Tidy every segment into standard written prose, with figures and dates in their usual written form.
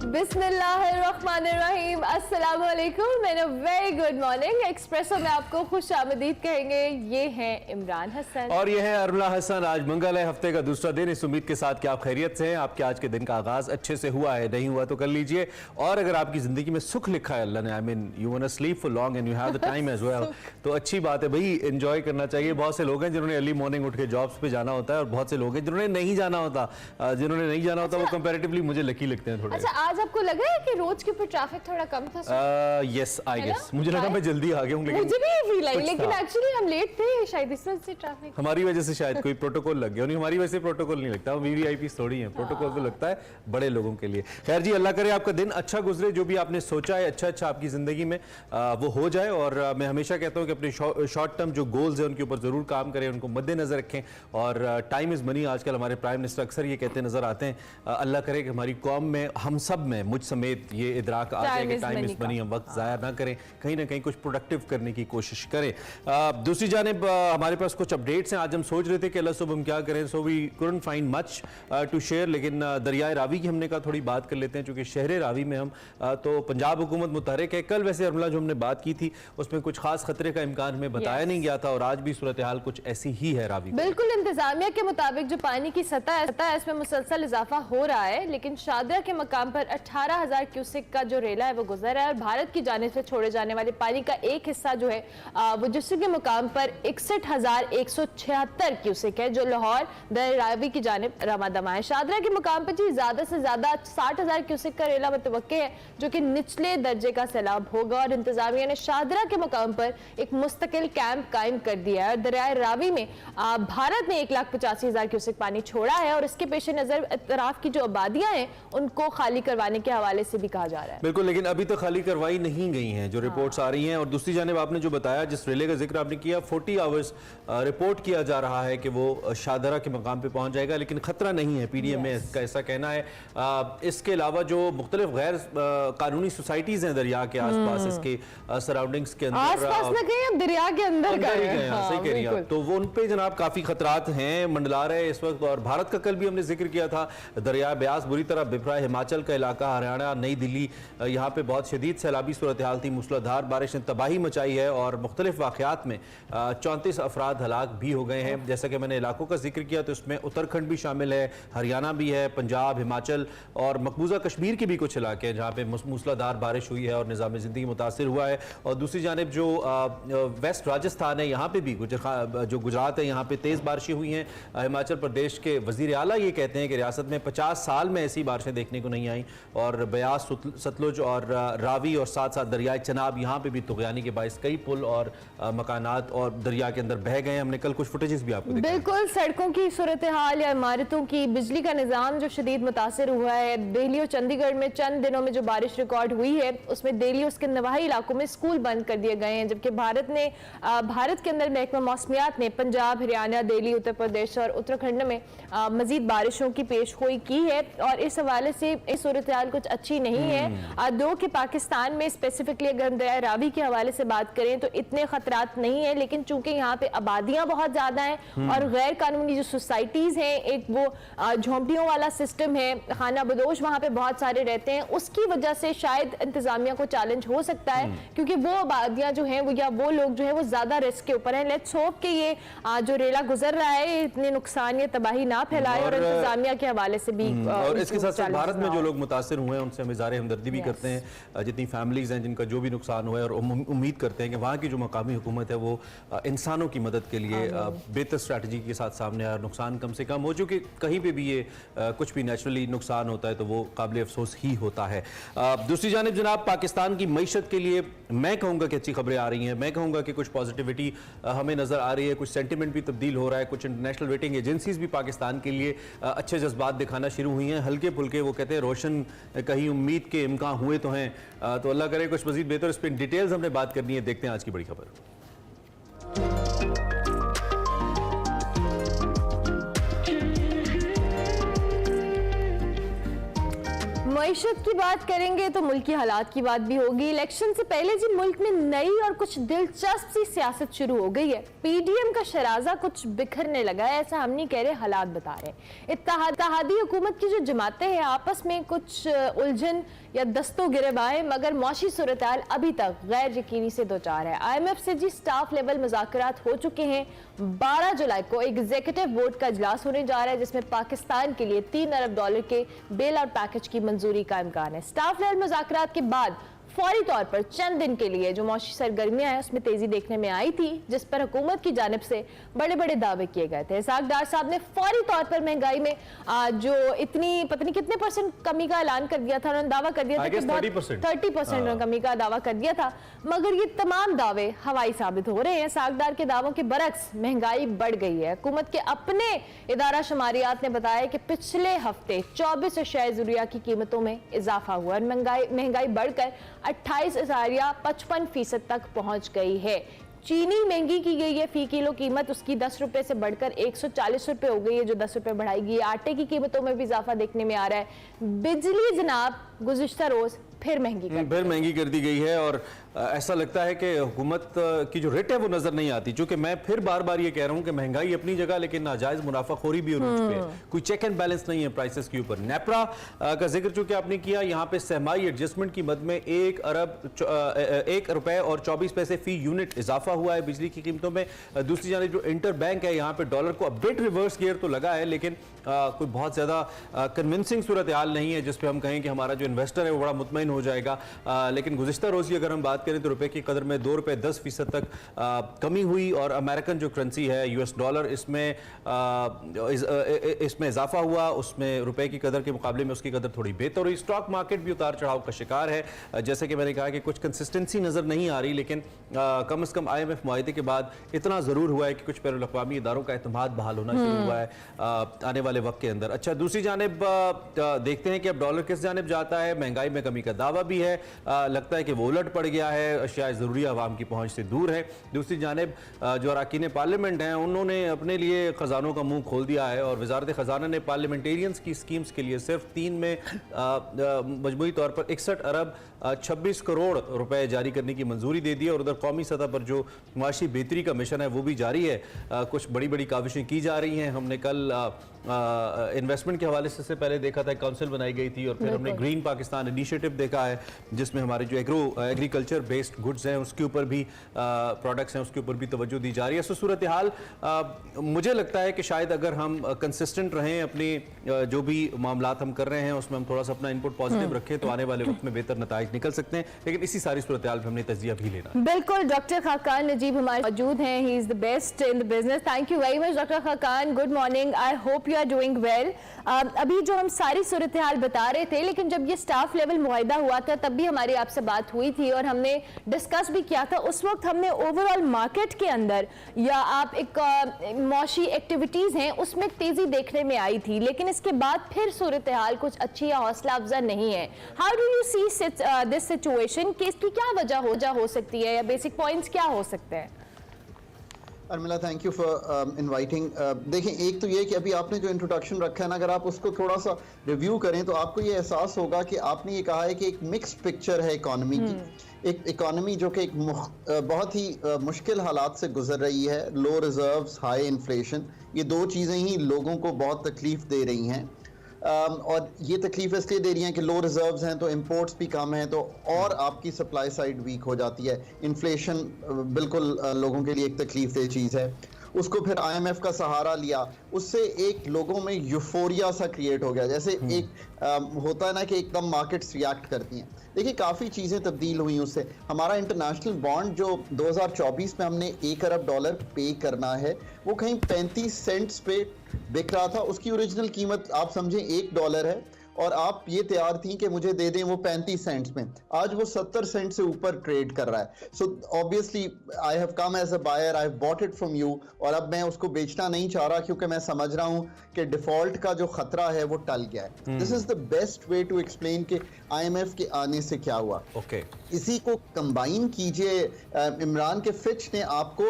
बिस्मिल्लाहिर्रहमानिर्रहीम, अस्सलाम वालेकुम and a very good morning. Espresso में आपको खुश आमदीद कहेंगे। ये हैं इमरान हसन और ये है अरुला हसन। आज मंगल है, हफ्ते का दूसरा दिन। इस उम्मीद के साथ कि आप खैरियत से हैं, आपके आज के दिन का आगाज अच्छे से हुआ है। नहीं हुआ तो कर लीजिए। और अगर आपकी जिंदगी में सुख लिखा है अल्लाह ने, I mean you want to sleep for long and you have the time as well, तो अच्छी बात है भाई, एंजॉय करना चाहिए। बहुत से लोग हैं जिन्होंने अर्ली मॉर्निंग उठ के जॉब्स पे जाना होता है, और बहुत से लोग हैं जिन्होंने नहीं जाना होता। जिन्होंने नहीं जाना होता वो कंपैरेटिवली मुझे लकी लगते हैं थोड़े। अच्छा, आज आपको लगा है कि रोज के ऊपर ट्रैफिक थोड़ा कम था? यस आई गेस, मुझे लगा मैं जल्दी आ गया हूँ, लेकिन मुझे भी फील आई, लेकिन एक्चुअली हम लेट थे शायद, इस वजह से ट्रैफिक हमारी वजह से शायद कोई प्रोटोकॉल लग गया। नहीं, हमारी वजह से प्रोटोकॉल नहीं लगता, वीवीआईपी थोड़ी है, प्रोटोकॉल तो लगता है बड़े लोगों के लिए। खैर जी, अल्लाह करे आपका दिन अच्छा गुजरे, जो भी आपने सोचा है अच्छा आपकी जिंदगी में वो हो जाए। और मैं हमेशा कहता हूँ कि अपने शॉर्ट टर्म जो गोल्स हैं उनके ऊपर जरूर काम करें, उनको मद्देनजर रखें। और टाइम इज मनी, आजकल हमारे प्राइम मिनिस्टर अक्सर ये कहते नजर आते हैं। अल्लाह करे कि हमारी कौम में, हम सब में, मुझ समेत, ये इदराक आ जाए कि टाइम इज मनी, हम वक्त ज़ाया ना करें, कहीं ना कहीं कुछ प्रोडक्टिव करने की कोशिश करें। दूसरी जानिब हमारे पास कुछ अपडेट्स हैं। आज हम सोच रहे थे कि अल्लाह सुबह हम क्या करें, so we couldn't find much to share, लेकिन दरियाए रावी की हमने कहा थोड़ी बात कर लेते हैं, चूंकि शहर रावी में हम तो पंजाब हुकूमत मुतहरिक है। कल वैसे अरुला जो हमने बात की थी उसमें कुछ खास खतरे का इम्कान हमें बताया नहीं गया था, और आज भी सूरत हाल कुछ ऐसी ही है रावी। बिल्कुल इंतजामिया के मुताबिक जो पानी की सतह है इसमें मुसलसल इजाफा हो रहा है, लेकिन शादरा के मकाम पर 18,000 क्यूसेक का जो रेला है वो गुजर रहा है, और भारत की जानिब से छोड़े जाने वाले पानी का एक हिस्सा जो है वो जिसके के मुकाम पर 61,176 क्यूसेक है, जो लाहौर रावी की जानिब रवादमा है। शादरा के मुकाम पर जी ज्यादा से ज्यादा 60,000 क्यूसेक का रेला मुतवक्के है, जो कि निचले दर्जे का सैलाब होगा। और इंतजामिया ने शादरा के मुकाम पर एक मुस्तकिल कैंप कायम कर दिया है। और दरियाए रावी में भारत ने 1,85,000 क्यूसेक पानी छोड़ा है, और इसके पेश नजर इतराफ की जो आबादियां हैं उनको खाली करवाने के हवाले से भी कहा जा रहा है। बिल्कुल, लेकिन अभी तक खाली करवाई नहीं गई हैं जो रिपोर्ट्स आ रही हैं। और दूसरी जानिब आपने जो बताया, जिस रेले का जिक्र आपने किया, 40 आवर्स रिपोर्ट किया जा रहा है कि वो शादरा के मकाम पे पहुंच जाएगा, लेकिन खतरा नहीं है, पीडीएम में का ऐसा कहना है। इसके अलावा जो मुख्तलिफ गैर कानूनी सोसाइटीज हैं दरिया के आसपास, इसके सराउंडिंग्स के अंदर, आसपास न कहीं, दरिया के अंदर सही कह रही हैं, तो वो उन पे जनाब काफी खतरात हैं, मंडला रहे इस वक्त। और भारत का कल भी हमने जिक्र किया था, दरिया ब्यास बुरी तरह बिफरा, हिमाचल का इलाका, हरियाणा, नई दिल्ली, यहाँ पे बहुत शदीद सैलाबी सूरत हाल थी, मूसलाधार बारिश ने तबाही मचाई है, और मुख्तलिफ वाक़यात में 34 अफराद हलाक भी हो गए हैं। जैसा कि मैंने इलाकों का जिक्र किया तो इसमें उत्तराखंड भी शामिल है, हरियाणा भी है, पंजाब, हिमाचल और मकबूजा कश्मीर के भी कुछ इलाके हैं जहाँ पे मूसलाधार बारिश हुई है और निज़ाम ज़िंदगी मुतासर हुआ है। और दूसरी जानिब जो वेस्ट राजस्थान है, यहाँ पे भी जो गुजरात है, यहाँ पे तेज़ बारिशें हुई हैं। हिमाचल प्रदेश के वज़ीर आला ये कहते हैं कि रियासत में 50 साल में ऐसी बारिशें देखने को नहीं आई, और ब्यास, सतलुज और रावी और साथ साथ दरियाए चनाब, यहाँ पे भी तुग़यानी के बाइस कई पुल और मकानात और दरिया के अंदर बह गए हैं। हमने कल कुछ फुटेजेस भी आपको दिखाए। बिल्कुल, सड़कों की सूरत हाल या इमारतों की, बिजली का निज़ाम जो शदीद मुतासर हुआ है। दिल्ली और चंडीगढ़ में चंद दिनों में जो बारिश रिकॉर्ड हुई है उसमें दिल्ली और उसके नवाही इलाकों में स्कूल बंद कर दिए गए हैं, जबकि भारत के अंदर महकमा मौसमियात ने पंजाब, हरियाणा, दिल्ली, उत्तर प्रदेश और उत्तराखंड में मजीद बारिशों की पेशगोई की है। और इस हवाले से इस सूरत हाल कुछ अच्छी नहीं है। दो कि पाकिस्तान में स्पेसिफिकली अगर हम दरिया रावी के हवाले से बात करें तो इतने खतरात नहीं है, लेकिन चूंकि यहाँ पे आबादियां बहुत ज्यादा हैं और गैर कानूनी जो सोसाइटीज हैं, एक वो झोंपड़ियों वाला सिस्टम है, खाना बदोश वहाँ पे बहुत सारे रहते हैं, उसकी वजह से शायद इंतजामिया को चैलेंज हो सकता है, क्योंकि वो आबादियां जो हैं वो या वो लोग जो है वो ज्यादा रिस्क के ऊपर हैं। लेट्स होप कि ये जो रेला गुजर रहा है इतने नुकसान या तबाही ना फैलाए, और इंतजामिया के हवाले से भी। और इसके साथ साथ भारत में जो लोग मुतासिर हुए हैं उनसे हम इज़हार हमदर्दी भी करते हैं, जितनी फैमिलीज हैं जिनका जो भी नुकसान हुआ है, और उम्मीद करते हैं कि वहाँ की जो मकामी हुकूमत है वो इंसानों की मदद के लिए बेहतर स्ट्रैटेजी के साथ सामने आए, नुकसान कम से कम हो। चूँकि कहीं पे भी ये कुछ भी नेचुरली नुकसान होता है तो वो काबिल अफसोस ही होता है। दूसरी जानिब जनाब, पाकिस्तान की मईशत के लिए मैं कहूँगा कि अच्छी खबरें आ रही हैं, मैं कहूँगा कि कुछ पॉजिटिविटी हमें नज़र आ रही है, कुछ सेंटिमेंट भी तब्दील हो रहा है, कुछ इंटरनेशनल रेटिंग एजेंसीज भी पाकिस्तान के लिए अच्छे जज्बात दिखाना शुरू हुई हैं, हल्के फुल्के, वो कहते हैं रोशन कहीं उम्मीद के इम्कान हुए तो हैं। तो अल्लाह करे कुछ मजीद बेहतर, इस पर डिटेल्स हमने बात करनी है। देखते हैं आज की बड़ी खबर। मईशत की बात करेंगे तो मुल्क की हालात की बात भी होगी। इलेक्शन से पहले जी मुल्क में नई और कुछ दिलचस्प सी सियासत शुरू हो गई है। पीडीएम का शराजा कुछ बिखरने लगा है, ऐसा हम नहीं कह रहे, हालात बता रहे। इत्तेहादी हुकूमत की जो जमातें हैं आपस में कुछ उलझन या दस्तों गिरबाएं, मगर मौशी सूरत-ए-हाल अभी तक गैर यकीनी से दो चार है। IMF से जी स्टाफ लेवल मुज़ाकरात हो चुके हैं। 12 जुलाई को एग्जीक्यूटिव बोर्ड का इजलास होने जा रहा है जिसमें पाकिस्तान के लिए $3 अरब के बेल आउट पैकेज की मंजूरी का इम्कान है। स्टाफ लेवल मुज़ाकरात के बाद फौरी तौर पर चंद दिन के लिए जो मौशी सरगर्मियां हैं उसमें तेजी देखने में आई थी, जिस पर हुकूमत की जानिब से बड़े बड़े दावे किए गए थे। इसहाक डार साहब ने फौरी तौर पर महंगाई में जो इतनी पता नहीं कितने % कमी का ऐलान कर दिया था, उन्होंने दावा कर दिया था कि 30% कमी का दावा कर दिया था, मगर ये तमाम दावे हवाई साबित हो रहे हैं। इसहाक डार के दावों के बरक्स महंगाई बढ़ गई है। हुकूमत के अपने इदारा शुमारियात ने बताया कि पिछले हफ्ते 24 अशियाए ज़रूरिया की कीमतों में इजाफा हुआ और महंगाई बढ़कर 28.55% तक पहुंच गई है। चीनी महंगी की गई है, फी किलो कीमत उसकी 10 रुपए से बढ़कर 140 रुपए हो गई है, जो 10 रुपए बढ़ाएगी। आटे की कीमतों में भी इजाफा देखने में आ रहा है। बिजली जनाब गुज़िश्ता रोज फिर महंगी कर दी गई है और ऐसा लगता है कि हुकूमत की जो रेट है वो नजर नहीं आती, क्योंकि मैं फिर बार बार ये कह रहा हूं कि महंगाई अपनी जगह लेकिन नाजायज मुनाफाखोरी भी हो चुकी है। कोई चेक एंड बैलेंस नहीं है प्राइसेस के ऊपर। नेपरा का जिक्र चूंकि आपने किया, यहाँ पे सहमाई एडजस्टमेंट की मद में $1 और 24 पैसे फी यूनिट इजाफा हुआ है बिजली की कीमतों में। दूसरी जानिब जो इंटर बैंक है यहाँ पे डॉलर को अपडेट रिवर्स गियर तो लगा है, लेकिन कोई बहुत ज्यादा कन्विंसिंग सूरत हाल नहीं है जिसपे हम कहें कि हमारा जो इन्वेस्टर है वो बड़ा मुतमईन हो जाएगा। लेकिन गुज़िश्ता रोज की अगर हम बात करें तो रुपए की कदर में $2.10 तक कमी हुई और अमेरिकन जो करेंसी है US डॉलर, इसमें इजाफा हुआ, उसमें रुपए की कदर के मुकाबले में उसकी कदर थोड़ी बेहतर हुई। स्टॉक मार्केट भी उतार चढ़ाव का शिकार है। जैसे कि मैंने कहा कि कुछ कंसिस्टेंसी नजर नहीं आ रही, लेकिन कम से कम IMF मुआहिदे के बाद इतना जरूर हुआ है कि कुछ बैनुल अक़वामी इदारों का एतमाद बहाल होना शुरू हुआ है आने वाले वक्त के अंदर। अच्छा, दूसरी जानिब देखते हैं कि अब डॉलर किस जानिब जाता है। महंगाई में कमी का दावा भी है, लगता है कि वो उलट पड़ गया है, अशिया ज़रूरी आवाम की पहुंच से दूर है। दूसरी जानिब जो अरकान पार्लियामेंट हैं उन्होंने अपने लिए खजानों का मुंह खोल दिया है और वजारत खजाना ने पार्लियामेंटेरियंस की स्कीम्स के लिए सिर्फ 3 में मजमूई तौर पर 61 अरब 26 करोड़ रुपए जारी करने की मंजूरी दे दी है। और उधर कौमी सतह पर जो माशी बेहतरी का मिशन है वो भी जारी है। कुछ बड़ी बड़ी काविशें की जा रही हैं। हमने कल इन्वेस्टमेंट के हवाले से पहले देखा था, काउंसिल बनाई गई थी, और फिर हमने ग्रीन पाकिस्तान इनिशिएटिव देखा है जिसमें हमारे जो एग्रीकल्चर बेस्ड गुड्स हैं उसके ऊपर भी प्रोडक्ट्स हैं उसके ऊपर भी तवज्जो दी जा रही है। सो सूरत हाल मुझे लगता है कि शायद अगर हम कंसिस्टेंट रहें अपनी जो भी मामलात हम कर रहे हैं उसमें हम थोड़ा सा अपना इनपुट पॉजिटिव रखें तो आने वाले वक्त में बेहतर नताइज निकल सकते हैं। लेकिन इसी सारी सूरत हाल में हमने तजिया भी लेना। बिल्कुल, डॉक्टर खाकान नजीब हमारे मौजूद हैं। He is the best in the business. Thank you very much doctor Khaqan. Good morning, I hope you are doing well. अभी जो हम सारी सूरत हाल बता रहे थे, लेकिन जब ये स्टाफ लेवल मुआहिदा हुआ था तब भी हमारी आपसे बात हुई थी और हमने डिस्कस भी किया था। उस वक्त हमने ओवरऑल मार्केट के अंदर या आप एक मौशी एक्टिविटीज हैं उसमें तेजी देखने में आई थी, लेकिन इसके बाद फिर सूरत हाल कुछ अच्छी या हौसला अफजा नहीं है। How do you see this situation कि इसकी क्या वजह हो सकती है या बेसिक पॉइंट्स क्या हो सकते हैं? Urmila, thank you for inviting. देखें, एक तो ये कि अभी आपने जो इंट्रोडक्शन रखा है ना, अगर आप उसको थोड़ा सा रिव्यू करें तो आपको ये एहसास होगा कि आपने ये कहा है कि एक मिक्स्ड पिक्चर है इकॉनमी की। एक इकॉनमी जो कि बहुत ही मुश्किल हालात से गुजर रही है। लो रिजर्व्स, हाई इन्फ्लेशन, ये दो चीज़ें ही लोगों को बहुत तकलीफ दे रही हैं। और ये तकलीफ इसलिए दे रही हैं कि लो रिजर्व्स हैं तो इंपोर्ट्स भी कम हैं, तो और आपकी सप्लाई साइड वीक हो जाती है। इन्फ्लेशन बिल्कुल लोगों के लिए एक तकलीफ दे चीज़ है। उसको फिर IMF का सहारा लिया, उससे एक लोगों में यूफोरिया सा क्रिएट हो गया। जैसे एक होता है ना कि एकदम मार्केट्स रिएक्ट करती हैं। देखिए, काफ़ी चीज़ें तब्दील हुई उससे। हमारा इंटरनेशनल बॉन्ड जो 2024 में हमने $1 अरब पे करना है, वो कहीं 35 सेंट्स पे बिक रहा था। उसकी ओरिजिनल कीमत आप समझें $1 है और आप ये तैयार थी कि मुझे दे दें वो 35 सेंट्स में। आज वो 70 सेंट से ऊपर ट्रेड कर रहा है। So obviously I have come as a buyer, I have bought it from you, और अब मैं उसको बेचना नहीं चाह रहा क्योंकि मैं समझ रहा हूँ कि डिफॉल्ट का जो खतरा है वो टल गया है। This is the best way to explain कि IMF के आने से क्या हुआ। इसी को कंबाइन कीजिए, इमरान के फिच ने आपको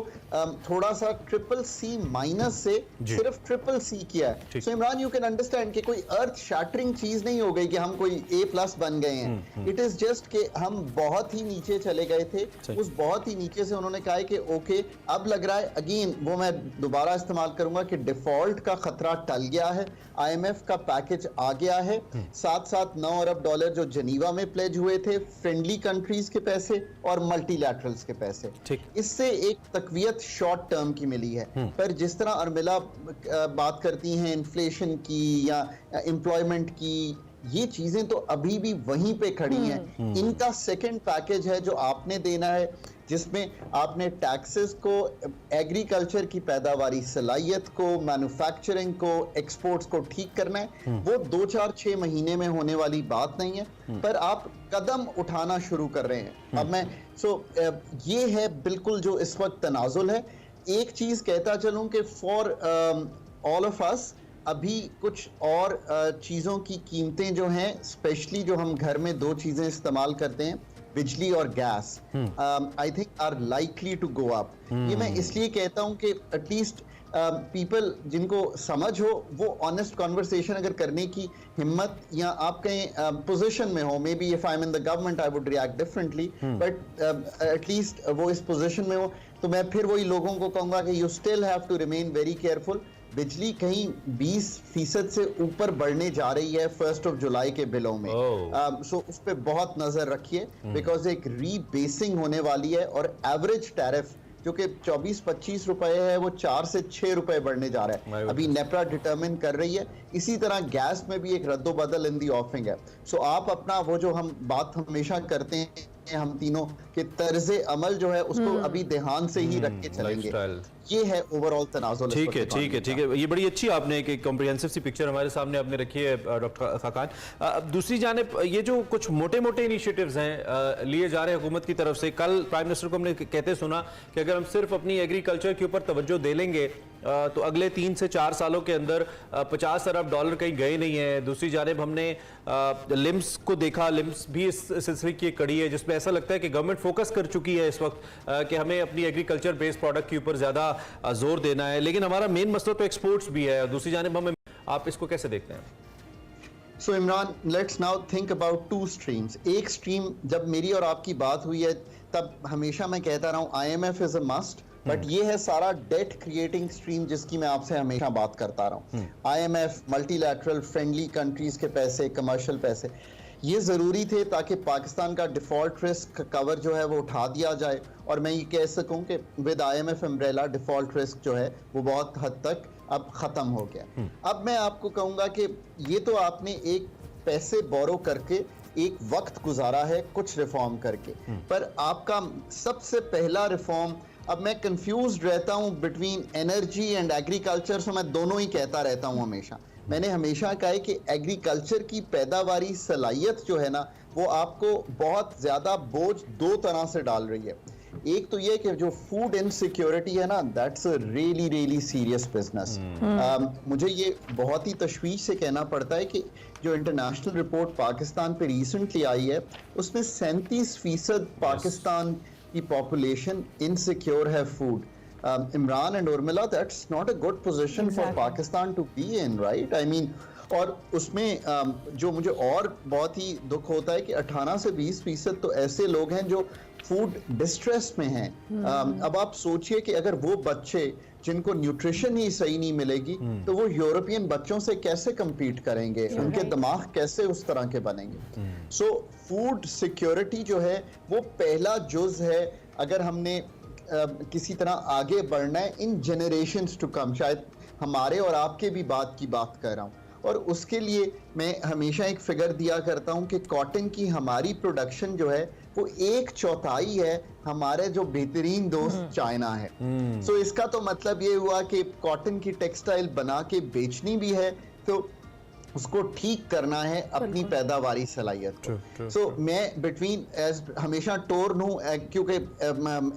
थोड़ा सा CCC- से सिर्फ CCC किया है। सो इमरान, यू कैन अंडरस्टैंड कि कोई अर्थ शैटरिंग चीज चीज नहीं हो गई कि हम कोई A+ बन गए हैं। इट इज जस्ट कि हम बहुत ही नीचे चले गए थे। उस बहुत ही नीचे से उन्होंने कहा है कि ओके, अब लग रहा है, अगेन वो मैं दोबारा इस्तेमाल करूंगा कि डिफॉल्ट का खतरा टल गया है, IMF का पैकेज आ गया है, साथ साथ $9 अरब जो जनीवा में प्लेज हुए थे, फ्रेंडली कंट्रीज के पैसे और मल्टीलैटरल्स के पैसे, इससे एक तकवीयत शॉर्ट टर्म की मिली है। पर जिस तरह अर्मिला बात करती हैं इन्फ्लेशन की या एम्प्लॉयमेंट की, ये चीजें तो अभी भी वहीं पे खड़ी हैं। इनका सेकंड पैकेज है जो आपने देना है, जिसमें आपने टैक्सेस को, एग्रीकल्चर की पैदावारी सलाहियत को, मैन्युफैक्चरिंग को, एक्सपोर्ट्स को ठीक करना है। वो 2-4-6 महीने में होने वाली बात नहीं है, पर आप कदम उठाना शुरू कर रहे हैं। अब मैं ये है बिल्कुल जो इस वक्त तनाजुल है। एक चीज कहता चलूं कि फॉर ऑल ऑफ अस अभी कुछ और चीज़ों की कीमतें जो हैं, स्पेशली जो हम घर में 2 चीज़ें इस्तेमाल करते हैं, बिजली और gas, I think are likely to go up. ये मैं इसलिए कहता हूं कि एटलीस्ट पीपल जिनको समझ हो, वो ऑनेस्ट कॉन्वर्सेशन अगर करने की हिम्मत, या आप कहीं पोजीशन में हो, may be if I am in the government I would react differently, but at least वो इस पोजीशन में हो, तो मैं फिर वही लोगों को कहूंगा कि you still have to remain very careful. बिजली कहीं 20% से ऊपर बढ़ने जा रही है 1 जुलाई के बिलों में, सो उस पर बहुत नजर रखिए, बिकॉज एक रीबेसिंग होने वाली है, और एवरेज टैरिफ जो कि 24-25 रुपए है, वो 4 से 6 रुपए बढ़ने जा रहा है। अभी नेपरा डिटरमिन कर रही है। इसी तरह गैस में भी एक रद्दोबदल इन दी ऑफिंग है। सो आप अपना वो जो हम बात हमेशा करते हैं हम तीनों के तर्ज अमल जो है उसको अभी ध्यान से ही रख के चलेंगे। ये है ओवरऑल तनाजुल। ठीक है, ठीक है, ठीक है। ये बड़ी अच्छी आपने एक कॉम्प्रिहेंसिव सी पिक्चर हमारे सामने आपने रखी है डॉक्टर खाकान। दूसरी जानिब ये जो कुछ मोटे मोटे इनिशिएटिव्स हैं लिए जा रहे हैं हुकूमत की तरफ से, कल प्राइम मिनिस्टर को हमने कहते सुना कि अगर हम सिर्फ अपनी एग्रीकल्चर के ऊपर तवज्जो दे लेंगे तो अगले 3 से 4 सालों के अंदर $50 अरब कहीं गए नहीं है। दूसरी जानिब हमने लिम्स को देखा, लिम्स भी इस सिलसिले की एक कड़ी है जिसमें ऐसा लगता है कि गवर्नमेंट फोकस कर चुकी है इस वक्त कि हमें अपनी एग्रीकल्चर बेस्ड प्रोडक्ट के ऊपर ज्यादा जोर देना है, लेकिन हमारा मेन मसला तो एक्सपोर्ट्स भी है। दूसरी जानिब हमें, आप इसको कैसे देखते हैं? So Imran, let's now think about 2 streams. एक स्ट्रीम, जब मेरी और आपकी बात हुई है तब हमेशा मैं कहता रहा हूँ IMF is a must, but ये है सारा डेट क्रिएटिंग स्ट्रीम जिसकी मैं आपसे हमेशा बात करता रहा हूँ। IMF, मल्टीलैटरल, फ्रेंडली कंट्रीज के पैसे, कमर्शियल पैसे, ये ज़रूरी थे ताकि पाकिस्तान का डिफ़ॉल्ट रिस्क कवर जो है वो उठा दिया जाए, और मैं ये कह सकूं कि with IMF umbrella default risk जो है वो बहुत हद तक अब ख़त्म हो गया। अब मैं आपको कहूँगा कि ये तो आपने एक पैसे बोरो करके एक वक्त गुजारा है कुछ रिफॉर्म करके, पर आपका सबसे पहला रिफॉर्म, अब मैं कंफ्यूज रहता हूं बिटवीन एनर्जी एंड एग्रीकल्चर, सो मैं दोनों ही कहता रहता हूं हमेशा। मैंने हमेशा कहा है कि एग्रीकल्चर की पैदावारी सलाहियत जो है ना, वो आपको बहुत ज़्यादा बोझ 2 तरह से डाल रही है। एक तो ये कि जो फूड इनसिक्योरिटी है ना, that's a really really serious business. मुझे ये बहुत ही तशवीश से कहना पड़ता है कि जो इंटरनेशनल रिपोर्ट पाकिस्तान पे रिसेंटली आई है, उसमें 37% पाकिस्तान की पॉपुलेशन इनसिक्योर है food. Imran and Urmila, that's not a good position for Pakistan to be in, right? I mean, और उसमें जो मुझे और बहुत ही दुख होता है कि 18 से 20% तो ऐसे लोग हैं जो फूड डिस्ट्रेस में हैं। अब आप सोचिए कि अगर वो बच्चे जिनको न्यूट्रिशन ही सही नहीं मिलेगी, तो वो यूरोपियन बच्चों से कैसे compete करेंगे, उनके दिमाग कैसे उस तरह के बनेंगे? सो फूड सिक्योरिटी जो है वो पहला जुज है अगर हमने किसी तरह आगे बढ़ना है इन जनरेशंस टू कम। शायद हमारे और आपके भी बात कर रहा हूँ, और उसके लिए मैं हमेशा एक फिगर दिया करता हूँ कि कॉटन की हमारी प्रोडक्शन जो है वो 1/4 है हमारे जो बेहतरीन दोस्त चाइना है। सो इसका तो मतलब ये हुआ कि कॉटन की टेक्सटाइल बना के बेचनी भी है तो उसको ठीक करना है अपनी पैदावारी सलाहियत को। सो मैं बिटवीन एज हमेशा टोर्न हूँ, क्योंकि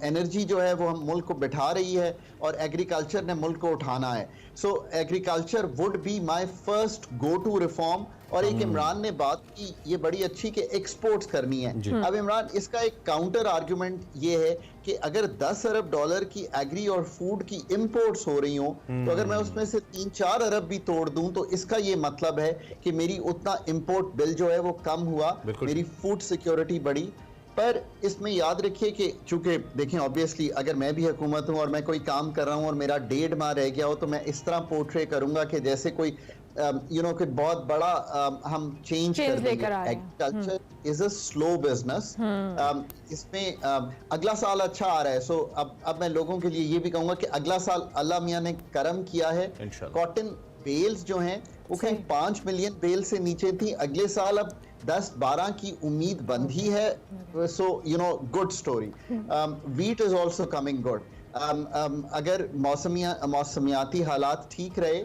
एनर्जी जो है वो हम मुल्क को बिठा रही है और एग्रीकल्चर ने मुल्क को उठाना है। So agriculture would be my first go to reform, और एक इमरान ने बात की ये बड़ी अच्छी कि एक्सपोर्ट्स करनी है। अब इमरान, इसका एक काउंटर आर्गुमेंट ये है कि अगर 10 अरब डॉलर की एग्री और फूड की इंपोर्ट्स हो रही हो, तो अगर मैं उसमें से 3-4 अरब भी तोड़ दूं तो इसका ये मतलब है कि मेरी उतना इंपोर्ट बिल जो है वो कम हुआ, मेरी फूड सिक्योरिटी बढ़ी। पर इसमें याद रखिए कि चूंकि देखें ऑब्वियसली अगर मैं भी हुकूमत हूं और मैं कोई काम कर रहा हूं और मेरा 1.5 माह रह गया हो, तो मैं इस तरह पोर्ट्रे करूंगा कि जैसे कोई कि बहुत बड़ा हम चेंज कर देंगे। Agriculture is a slow business. इसमें अगला साल अच्छा आ रहा है, सो अब मैं लोगों के लिए ये भी कहूंगा कि अगला साल अल्लाह मियां ने करम किया है। कॉटन बेल्स जो हैं वो कहीं 5 मिलियन बेल से नीचे थी, अगले साल अब 10-12 की उम्मीद बंधी है। So good story. Wheat is also coming good. अगर मौसमियाती हालात ठीक रहे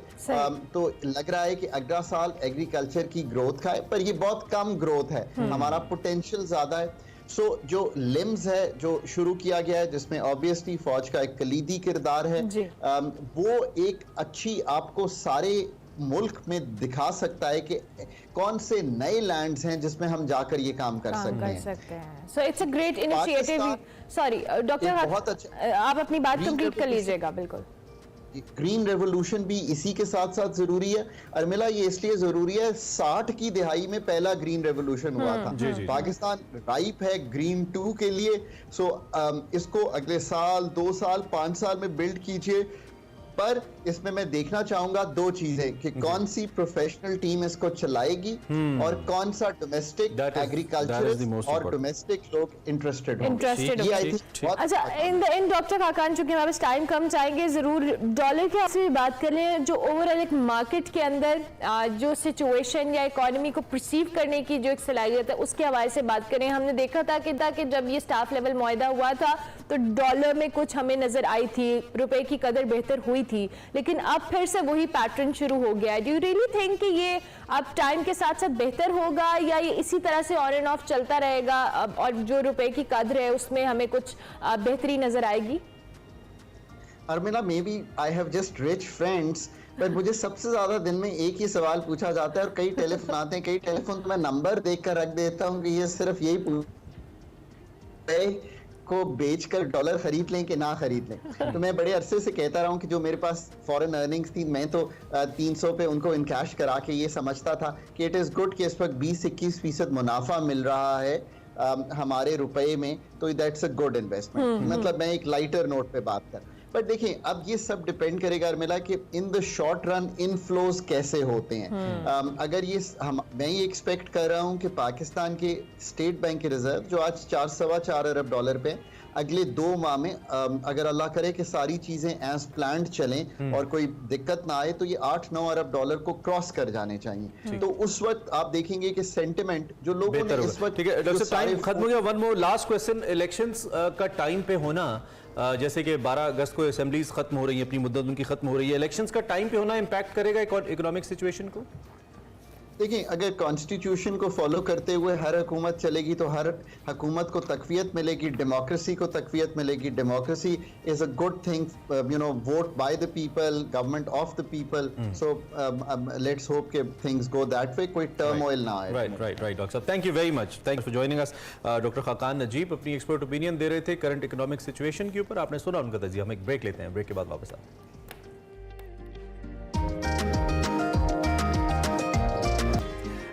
तो लग रहा है कि अगला साल एग्रीकल्चर की ग्रोथ का है, पर ये बहुत कम ग्रोथ है, हमारा पोटेंशियल ज्यादा है। सो जो लिम्स है जो शुरू किया गया है, जिसमें ऑब्वियसली फौज का एक कलीदी किरदार है, वो एक अच्छी आपको सारे मुल्क में दिखा सकता है कि कौन से नए लैंड्स हैं जिसमें हम जाकर ये काम कर सकते हैं। So it's a great initiative. Sorry doctor, बहुत अच्छा, आप अपनी बात कंप्लीट कर लीजिएगा। बिल्कुल, ग्रीन रेवोल्यूशन भी इसी के साथ साथ जरूरी है। अर्मिला, ये इसलिए जरूरी है, 60 की दिहाई में पहला ग्रीन रेवोल्यूशन हुआ था। पाकिस्तान राइप है ग्रीन 2 के लिए। सो इसको अगले साल, 2 साल, 5 साल में बिल्ड कीजिए। पर इसमें मैं देखना चाहूंगा 2 चीजें कि कौन सी प्रोफेशनल टीम इसको चलाएगी और कौन सा डोमेस्टिक एग्रीकल्चर और डोमेस्टिक लोग इंटरेस्टेड होंगे। अच्छा, इन डॉक्टर खाकान, चूंकि हमारे पास टाइम कम, चाहेंगे जरूर डॉलर की आपसे भी बात कर लें। जो ओवरऑल एक मार्केट के अंदर जो सिचुएशन या इकोनॉमी को परसीव करने की जो एक सलाहियत है, उसके हवाले से बात करें। हमने देखा था कि जब ये स्टाफ लेवल मुआहदा हुआ था तो डॉलर में कुछ हमें नजर आई थी, रुपए की कदर बेहतर हुई थी, लेकिन अब फिर से वही पैटर्न शुरू हो गया है। डू यू रियली थिंक कि ये अब टाइम के साथ साथ बेहतर होगा, या ये इसी तरह से ऑन एंड ऑफ चलता रहेगा और जो रुपए की कदर है उसमें हमें कुछ बेहतरी नजर आएगी? Armila, may be I have just rich friends, पर मुझे सबसे ज्यादा दिन में एक ही सवाल पूछा जाता है और कई टेलीफोन आते हैं, कई टेलीफोन तो मैं नंबर देख कर रख देता हूँ कि ये सिर्फ यही को बेचकर डॉलर खरीद लें कि ना खरीद लें। तो मैं बड़े अरसे से कहता रहा हूं कि जो मेरे पास फॉरेन अर्निंग्स थी, मैं तो 300 पे उनको इन कैश करा के ये समझता था कि इट इज़ गुड कि इस वक्त 20-21% मुनाफा मिल रहा है हमारे रुपए में, तो दैट्स अ गुड इन्वेस्टमेंट। मतलब मैं एक लाइटर नोट पे बात कर। बट देखिए, अब ये सब डिपेंड करेगा अर्मिला कि in the short run inflows कैसे होते हैं। अगर ये मैं ये एक्सपेक्ट कर रहा हूं कि पाकिस्तान के स्टेट बैंक के रिजर्व जो आज 4-4.25 अरब डॉलर पे, अगले 2 माह में अगर अल्लाह करे कि सारी चीजें एज प्लान्ड चलें और कोई दिक्कत ना आए, तो ये 8-9 अरब डॉलर को क्रॉस कर जाने चाहिए। तो उस वक्त आप देखेंगे कि सेंटिमेंट जो लोगों ने इस वक्त, ठीक है डॉक्टर, टाइम खत्म हो गया। One more last question, elections का टाइम पे होना, जैसे कि 12 अगस्त को असेंबलीज खत्म हो रही है, अपनी मुद्दत उनकी खत्म हो रही है, इलेक्शंस का टाइम पे होना इंपैक्ट करेगा इकोनॉमिक सिचुएशन को? देखिए, अगर कॉन्स्टिट्यूशन को फॉलो करते हुए हर हुकूमत चलेगी तो हर हुकूमत को तकवीयत मिलेगी, डेमोक्रेसी को तकवीयत मिलेगी। Democracy is a good thing, vote by the people, government of the people. So let's hope के थिंग्स गो दैट वे, कोई टर्मोइल ना आए। राइट डॉक्टर साहब, thank you very much, thank you for joining us. Doctor Khaqan Najeeb अपनी expert opinion दे रहे थे current economic situation के ऊपर। आपने सुना उनका तजिया। हम एक ब्रेक लेते हैं, ब्रेक के बाद वापस आते हैं।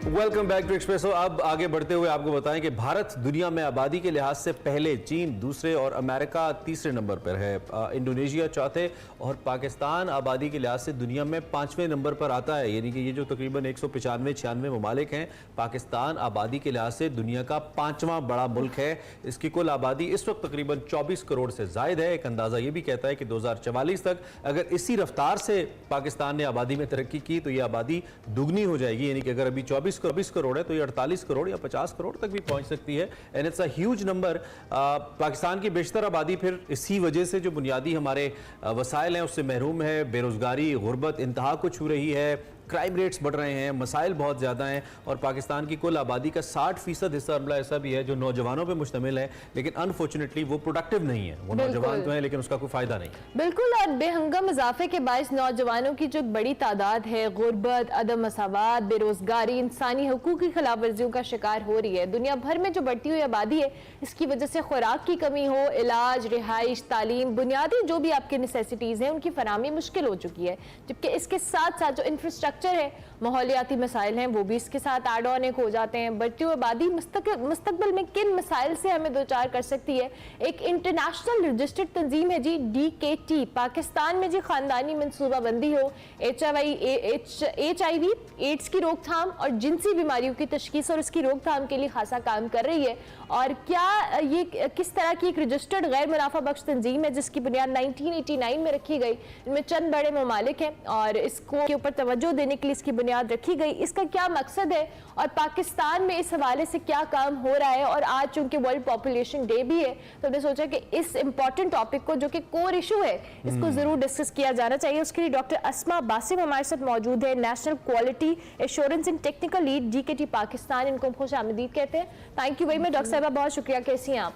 Welcome back to Expresso. अब आगे बढ़ते हुए आपको बताएं कि भारत दुनिया में आबादी के लिहाज से पहले, चीन दूसरे और अमेरिका तीसरे नंबर पर है, इंडोनेशिया चौथे और पाकिस्तान आबादी के लिहाज से दुनिया में 5वें नंबर पर आता है। यानी कि ये जो तकरीबन 195-96 ममालिक हैं, पाकिस्तान आबादी के लिहाज से दुनिया का 5वां बड़ा मुल्क है। इसकी कुल आबादी इस वक्त तकरीबन 24 करोड़ से जायद है। एक अंदाज़ा ये भी कहता है कि 2044 तक अगर इसी रफ्तार से पाकिस्तान ने आबादी में तरक्की की तो ये आबादी दुगनी हो जाएगी। यानी कि अगर अभी 24 करोड़ है तो ये 48 करोड़ या 50 करोड़ तक भी पहुंच सकती है। And it's a huge number. Pakistan की बेशतर आबादी फिर इसी वजह से जो बुनियादी हमारे वसाइल हैं उससे महरूम है, बेरोजगारी, गुर्बत इंतहा को छू रही है, क्राइम रेट्स बढ़ रहे हैं, मसाइल बहुत ज़्यादा हैं और पाकिस्तान की कुल आबादी का 60% हिस्सा अमला ऐसा भी है जो नौजवानों पर मुश्तमिल है, लेकिन अनफॉर्चुनेटली वो प्रोडक्टिव नहीं है। वो नौजवान तो हैं लेकिन उसका कोई फ़ायदा नहीं। बिल्कुल, और बेहंगम इजाफे के बायस नौजवानों की जो बड़ी तादाद है गुर्बत, अदम मसावात, बेरोजगारी, इंसानी हकूक़ की खिलाफ वर्जियों का शिकार हो रही है। दुनिया भर में जो बढ़ती हुई आबादी है, इसकी वजह से खुराक की कमी हो, इलाज, रिहाइश, तालीम, बुनियादी जो भी आपके नेसेसिटीज़ हैं उनकी फराहमी मुश्किल हो चुकी है। जबकि इसके साथ साथ जो इंफ्रास्ट्रक्चर है, माहौलियाती मसाइल हैं, वो भी इसके साथ एड ऑन हो जाते हैं। बढ़ती हुई आबादी मुस्तकबिल में किन मसाइल से हमें दो चार कर सकती है? एक इंटरनेशनल रजिस्टर्ड तंजीम है जी, DKT, पाकिस्तान में जी खानदानी मनसूबाबंदी हो, HIV, एड्स की रोकथाम और जिनसी बीमारियों की तशखीस और उसकी रोकथाम के लिए खासा काम कर रही है। और क्या ये किस तरह की एक रजिस्टर्ड गैर मुनाफा बख्श तंजीम है जिसकी बुनियाद 1989 में रखी गई। इनमें चंद बड़े ममालिक हैं और इसको के ऊपर तवज्जो देने के लिए इसकी बुनियाद रखी गई। इसका क्या मकसद है और पाकिस्तान में इस हवाले से क्या काम हो रहा है? और आज चूंकि वर्ल्ड पॉपुलेशन डे भी है तो हमने सोचा कि इस इंपॉर्टेंट टॉपिक को, जो कि कोर इशू है, इसको जरूर डिस्कस किया जाना चाहिए। उसके लिए डॉक्टर अस्मा बासिम हमारे साथ मौजूद है, national quality assurance and technical lead DKT Pakistan. इनको हम खुश आमदीद कहते हैं। Thank you very much doctor साहबा, बहुत शुक्रिया। कैसी हैं आप?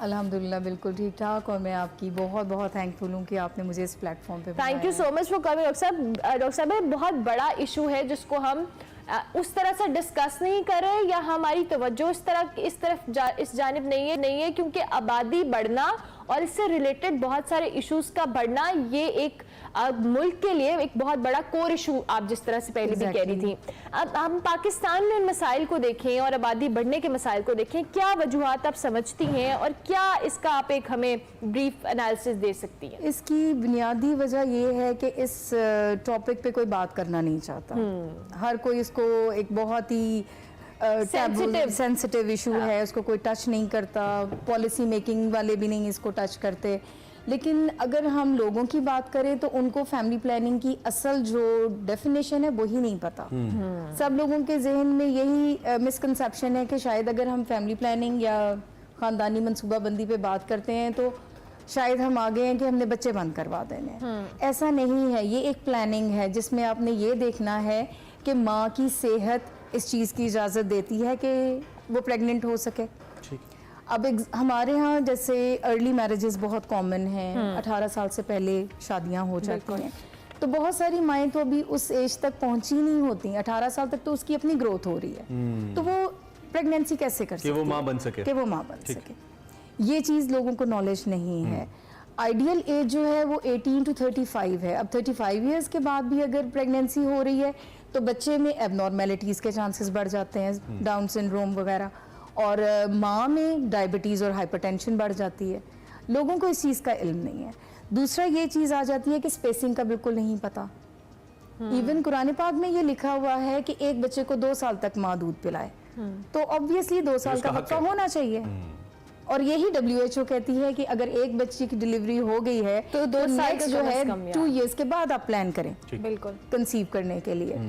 अल्हम्दुलिल्लाह बिल्कुल ठीक ठाक, और मैं आपकी बहुत बहुत थैंकफुल हूँ कि आपने मुझे इस प्लेटफॉर्म पे thank you so much for coming. Doctor साहब, बहुत बड़ा इशू है जिसको हम उस तरह से डिस्कस नहीं कर रहे, या हमारी तवज्जो इस जानिब नहीं है क्योंकि आबादी बढ़ना और इससे रिलेटेड बहुत सारे इश्यूज का बढ़ना, ये एक मुल्क के लिए एक बहुत बड़ा कोर इशू, आप जिस तरह से पहले भी कह रही थी। अब हम पाकिस्तान में मसाइल को देखें और आबादी बढ़ने के मसाइल को देखें, क्या वजूहात आप समझती हैं और क्या इसका आप एक हमें ब्रीफ एनालिसिस दे सकती हैं? इसकी बुनियादी वजह ये है कि इस टॉपिक पे कोई बात करना नहीं चाहता। हर कोई इसको एक बहुत ही सेंसिटिव इशू है, उसको कोई टच नहीं करता, पॉलिसी मेकिंग वाले भी नहीं इसको टच करते। लेकिन अगर हम लोगों की बात करें तो उनको फैमिली प्लानिंग की असल जो डेफिनेशन है वही नहीं पता। सब लोगों के जहन में यही मिसकंसेप्शन है कि शायद अगर हम फैमिली प्लानिंग या ख़ानदानी मनसूबाबंदी पे बात करते हैं तो शायद हम आ गए हैं कि हमने बच्चे बंद करवा देने हैं। ऐसा नहीं है, ये एक प्लानिंग है जिसमें आपने ये देखना है कि माँ की सेहत इस चीज़ की इजाज़त देती है कि वो प्रेग्नेंट हो सके। अब हमारे यहाँ जैसे अर्ली मैरिजेस बहुत कॉमन हैं, 18 साल से पहले शादियाँ हो जाती हैं, तो बहुत सारी माएँ तो अभी उस एज तक पहुँची नहीं होती। 18 साल तक तो उसकी अपनी ग्रोथ हो रही है, तो वो प्रेगनेंसी कैसे कर सकती है? वो माँ बन सके, कि वो माँ बन सके। ये चीज़ लोगों को नॉलेज नहीं है। आइडियल एज जो है वो 18 to 35 है। अब 35 ईयर्स के बाद भी अगर प्रेगनेंसी हो रही है तो बच्चे में एबनॉर्मेलिटीज़ के चांसेस बढ़ जाते हैं, डाउन सिंड्रोम वगैरह, और माँ में डायबिटीज़ और हाइपरटेंशन बढ़ जाती है। लोगों को इस चीज़ का इल्म नहीं है। दूसरा ये चीज़ आ जाती है कि स्पेसिंग का बिल्कुल नहीं पता। इवन कुरान पाक में ये लिखा हुआ है कि एक बच्चे को 2 साल तक माँ दूध पिलाए, तो ऑब्वियसली 2 साल का वक्फा होना चाहिए। और यही WHO कहती है कि अगर एक बच्चे की डिलीवरी हो गई है तो 2 साल जो है 2 इयर्स के बाद आप प्लान करें बिल्कुल कंसीव करने के लिए।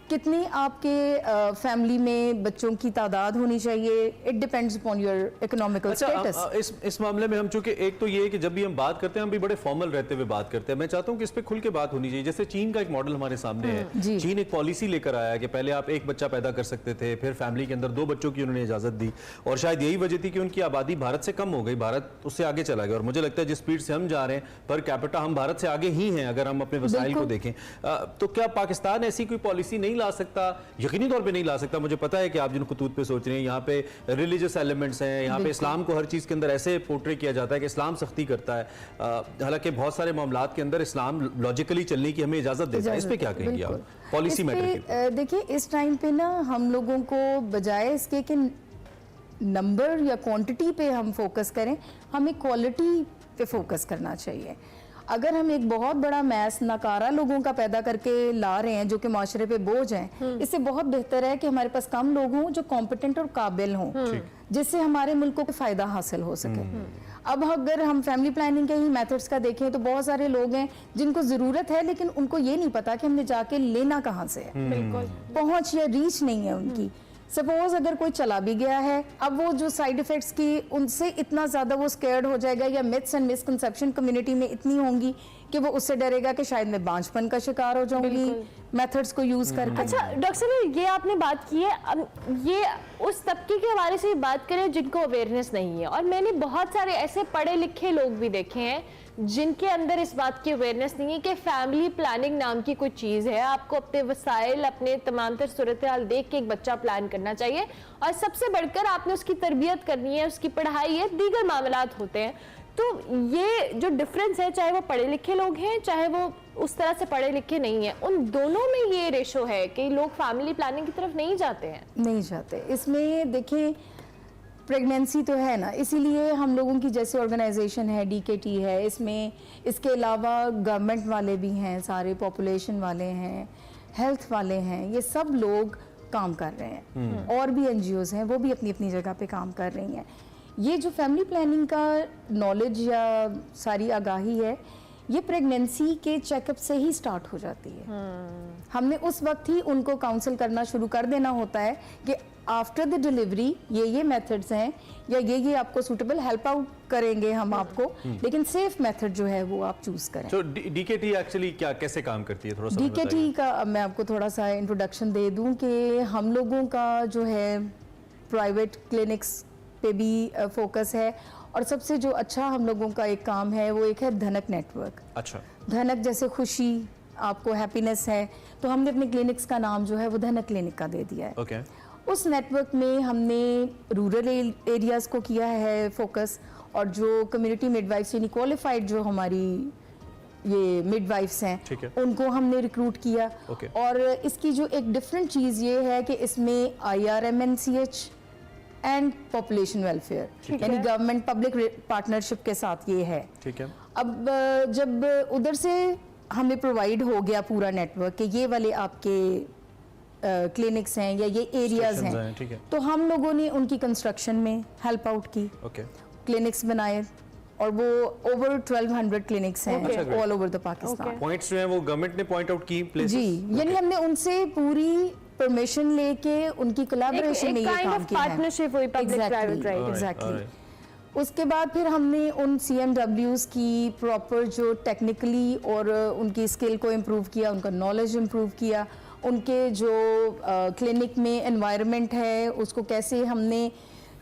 कितनी आपके फैमिली में बच्चों की तादाद होनी चाहिए, it depends upon your economical status. इस मामले में हम चूंकि एक तो ये है कि जब भी हम बात करते हैं हम भी बड़े फॉर्मल रहते हुए बात करते हैं। मैं चाहता हूं कि इस पे खुल के बात होनी चाहिए। जैसे चीन का एक मॉडल हमारे सामने है। चीन एक पॉलिसी लेकर आया कि पहले आप एक बच्चा पैदा कर सकते थे, फिर फैमिली के अंदर 2 बच्चों की उन्होंने इजाजत दी, और शायद यही वजह थी कि उनकी आबादी भारत से कम हो गई, भारत उससे आगे चला गया। और मुझे लगता है जिस स्पीड से हम जा रहे हैं पर कैपिटा हम भारत से आगे ही हैं अगर हम अपने वसाइल को देखें। तो क्या पाकिस्तान ऐसी कोई पॉलिसी नहीं ला सकता? यकीनी तौर पे नहीं ला सकता। मुझे पता है कि आप जिन खतूत पे सोच रहे हैं, यहाँ पे रिलीजियस एलिमेंट्स हैं, यहाँ पे इस्लाम को हर चीज़ के अंदर ऐसे पोर्ट्रे किया जाता है कि इस्लाम सख्ती करता है। हालांकि बहुत सारे मामलात के अंदर इस्लाम लॉजिकली चलने की हमें इजाज़त देता है। इस पे क्या कहेंगे आप पॉलिसी मैटर? देखिए, इस टाइम पे ना हम लोगों को बजाय इसके कि नंबर या क्वांटिटी पे हम फोकस करें, हमें क्वालिटी पे फोकस करना चाहिए। अगर हम एक बहुत बड़ा मैस नकारा लोगों का पैदा करके ला रहे हैं जो कि माशरे पे बोझ हैं, इससे बहुत बेहतर है कि हमारे पास कम लोग हों जो कॉम्पिटेंट और काबिल हों, जिससे हमारे मुल्कों को फायदा हासिल हो सके। अब अगर हम फैमिली प्लानिंग के ही मेथड्स का देखें तो बहुत सारे लोग हैं जिनको जरूरत है लेकिन उनको ये नहीं पता कि हमने जाके लेना कहाँ से है, पहुंच या रीच नहीं है उनकी। सपोज अगर कोई चला भी गया है, अब वो जो साइड इफेक्ट्स की उनसे इतना ज़्यादा वो स्केयर्ड हो जाएगा, या मिथ्स एंड मिसकंसेप्शन कम्युनिटी में इतनी होंगी कि वो उससे डरेगा कि शायद मैं बांझपन का शिकार हो जाऊंगी मेथड्स को यूज करके। अच्छा डॉक्टर साहब, ये आपने बात की है, अब ये उस तबके के हवाले से बात करें जिनको अवेयरनेस नहीं है, और मैंने बहुत सारे ऐसे पढ़े लिखे लोग भी देखे हैं जिनके अंदर इस बात की अवेयरनेस नहीं है कि फैमिली प्लानिंग नाम की कोई चीज़ है। आपको अपने वसाइल, अपने तमाम तर सूरत हाल देख के एक बच्चा प्लान करना चाहिए, और सबसे बढ़कर आपने उसकी तरबियत करनी है, उसकी पढ़ाई है, दीगर मामलात होते हैं। तो ये जो डिफरेंस है, चाहे वो पढ़े लिखे लोग हैं चाहे वो उस तरह से पढ़े लिखे नहीं हैं, उन दोनों में ये रेशो है कि लोग फैमिली प्लानिंग की तरफ नहीं जाते हैं। नहीं जाते। इसमें देखिए प्रेगनेंसी तो है ना, इसीलिए हम लोगों की जैसे ऑर्गेनाइजेशन है डीकेटी है, इसमें इसके अलावा गवर्नमेंट वाले भी हैं, सारे पॉपुलेशन वाले हैं, हेल्थ वाले हैं, ये सब लोग काम कर रहे हैं। और भी एनजीओज हैं, वो भी अपनी अपनी जगह पे काम कर रही हैं। ये जो फैमिली प्लानिंग का नॉलेज या सारी आगाही है, ये प्रेगनेंसी के चेकअप से ही स्टार्ट हो जाती है। हमने उस वक्त ही उनको काउंसल करना शुरू कर देना होता है कि आफ्टर द डिलीवरी ये मेथड्स हैं, या ये आपको सूटेबल हेल्प आउट करेंगे हम आपको, लेकिन सेफ मेथड जो है वो आप चूज करें। तो डीकेटी एक्चुअली क्या कैसे काम करती है, थोड़ा सा डीकेटी का मैं आपको थोड़ा सा इंट्रोडक्शन दे दूं कि हम लोगों का जो है प्राइवेट क्लिनिक्स पे भी फोकस है, और सबसे जो अच्छा हम लोगों का एक काम है वो एक है धनक नेटवर्क। अच्छा, धनक जैसे खुशी, आपको हैप्पीनेस है, तो हमने अपने क्लिनिक्स का नाम जो है वो धनक क्लिनिक का दे दिया है। ओके। उस नेटवर्क में हमने रूरल एरियाज़ को किया है फोकस, और जो कम्युनिटी मिडवाइफ्स यानी क्वालिफाइड जो हमारी ये मिडवाइफ्स हैं उनको हमने रिक्रूट किया। और इसकी जो एक डिफरेंट चीज़ ये है कि इसमें IRMNCH एंड पॉपुलेशन वेलफेयर यानी गवर्नमेंट पब्लिक पार्टनरशिप के साथ ये है। ठीक है। अब जब उधर से हमें प्रोवाइड हो गया पूरा नेटवर्क कि ये वाले आपके क्लिनिक्स हैं या ये एरियाज हैं, तो हम लोगों ने उनकी कंस्ट्रक्शन में हेल्प आउट की। क्लिनिक्स बनाए, और वो ओवर 1200 क्लिनिक्स हैं all over the Pakistan. Points जो हैं वो गवर्नमेंट ने पॉइंट आउट की प्लेसेस। जी, यानी हमने उनसे पूरी परमिशन लेके उनकी कोलैबोरेशन में ये काम किया है। पार्टनरशिप हुई पब्लिक प्राइवेट, राइट? एग्जैक्टली। उसके बाद फिर हमने उन CMWs की प्रॉपर जो टेक्निकली और उनकी स्किल को इम्प्रूव किया, उनका नॉलेज इम्प्रूव किया, उनके जो क्लिनिक में एनवायरनमेंट है उसको कैसे हमने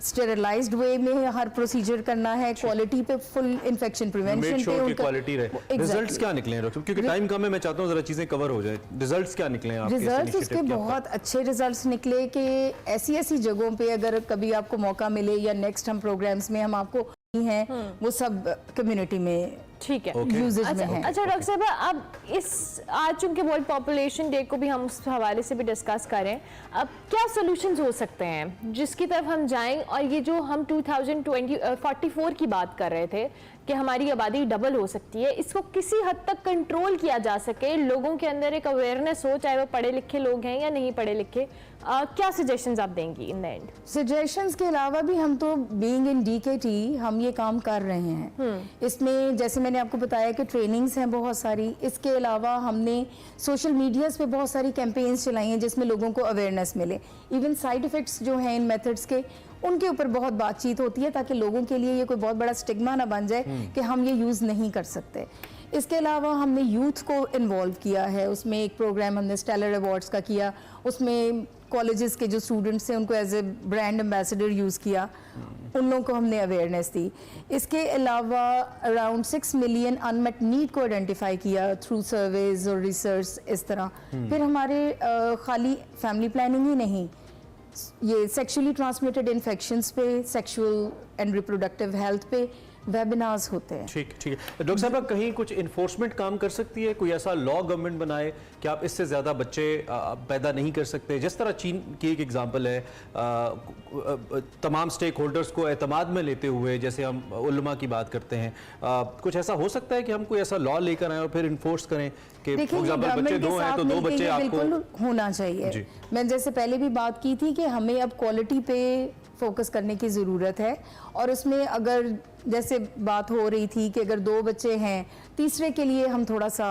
स्टेरिलाइज्ड वे में हर प्रोसीजर करना है, क्वालिटी पे फुल इन्फेक्शन प्रिवेंशन पे उनका क्वालिटी रहे। रिजल्ट्स क्या निकले हैं डॉक्टर, क्योंकि टाइम कम है, मैं चाहता हूं जरा चीजें कवर हो जाए। रिजल्ट्स क्या निकले हैं आपके? रिजल्ट्स उसके बहुत अच्छे रिजल्ट्स निकले कि ऐसी जगहों पे अगर कभी आपको मौका मिले या नेक्स्ट हम प्रोग्राम्स में हम आपको हैं वो सब कम्युनिटी में ठीक है यूजेज में है। अच्छा डॉक्टर साहब, अब इस आज चूंकि वर्ल्ड पॉपुलेशन डे को भी हम उस हवाले से भी डिस्कस करें, अब क्या सॉल्यूशंस हो सकते हैं जिसकी तरफ हम जाएं, और ये जो हम 2044 की बात कर रहे थे कि हमारी आबादी डबल हो सकती है, इसको किसी हद तक कंट्रोल किया जा सके, लोगों के अंदर एक अवेयरनेस हो, चाहे वो पढ़े लिखे लोग हैं या नहीं पढ़े लिखे, क्या सजेशंस आप देंगी इन द एंड? सजेशंस के अलावा भी हम तो बीइंग इन डीकेटी हम ये काम कर रहे हैं। इसमें जैसे मैंने आपको बताया कि ट्रेनिंग्स हैं बहुत सारी, इसके अलावा हमने सोशल मीडियाज़ पे बहुत सारी कैंपेन्स चलाई हैं जिसमें लोगों को अवेयरनेस मिले। इवन साइड इफ़ेक्ट्स जो हैं इन मेथड्स के, उनके ऊपर बहुत बातचीत होती है ताकि लोगों के लिए ये कोई बहुत बड़ा स्टिग्मा ना बन जाए कि हम ये यूज़ नहीं कर सकते। इसके अलावा हमने यूथ को इन्वॉल्व किया है, उसमें एक प्रोग्राम हमने स्टेलर अवार्ड्स का किया, उसमें कॉलेजेस के जो स्टूडेंट्स हैं उनको as a brand ambassador use किया, उन लोगों को हमने अवेयरनेस दी। इसके अलावा अराउंड 6 मिलियन अनमेट नीड को आइडेंटिफाई किया थ्रू सर्वेज और रिसर्च इस तरह। फिर हमारे खाली फैमिली प्लानिंग ही नहीं, ये सेक्सुअली ट्रांसमिटेड इन्फेक्शंस पे, सेक्सुअल एंड रिप्रोडक्टिव हेल्थ पे वेबिनार्स होते हैं। ठीक है डॉक्टर साहब, कहीं कुछ इन्फोर्समेंट काम कर सकती है, कोई ऐसा लॉ गवर्नमेंट बनाए कि आप इससे ज़्यादा बच्चे पैदा नहीं कर सकते? जिस तरह चीन की एक एग्जांपल है, तमाम स्टेक होल्डर्स को एतमाद में लेते हुए, जैसे हम उलमा की बात करते हैं, कुछ ऐसा हो सकता है कि हम कोई ऐसा लॉ लेकर आए और फिर इन्फोर्स करें कि फॉर एग्जांपल बच्चे 2 हैं तो 2 बच्चे आपको होना चाहिए। मैं जैसे पहले भी बात की थी कि हमें अब क्वालिटी पे फोकस करने की ज़रूरत है, और उसमें अगर जैसे बात हो रही थी कि अगर 2 बच्चे हैं, तीसरे के लिए हम थोड़ा सा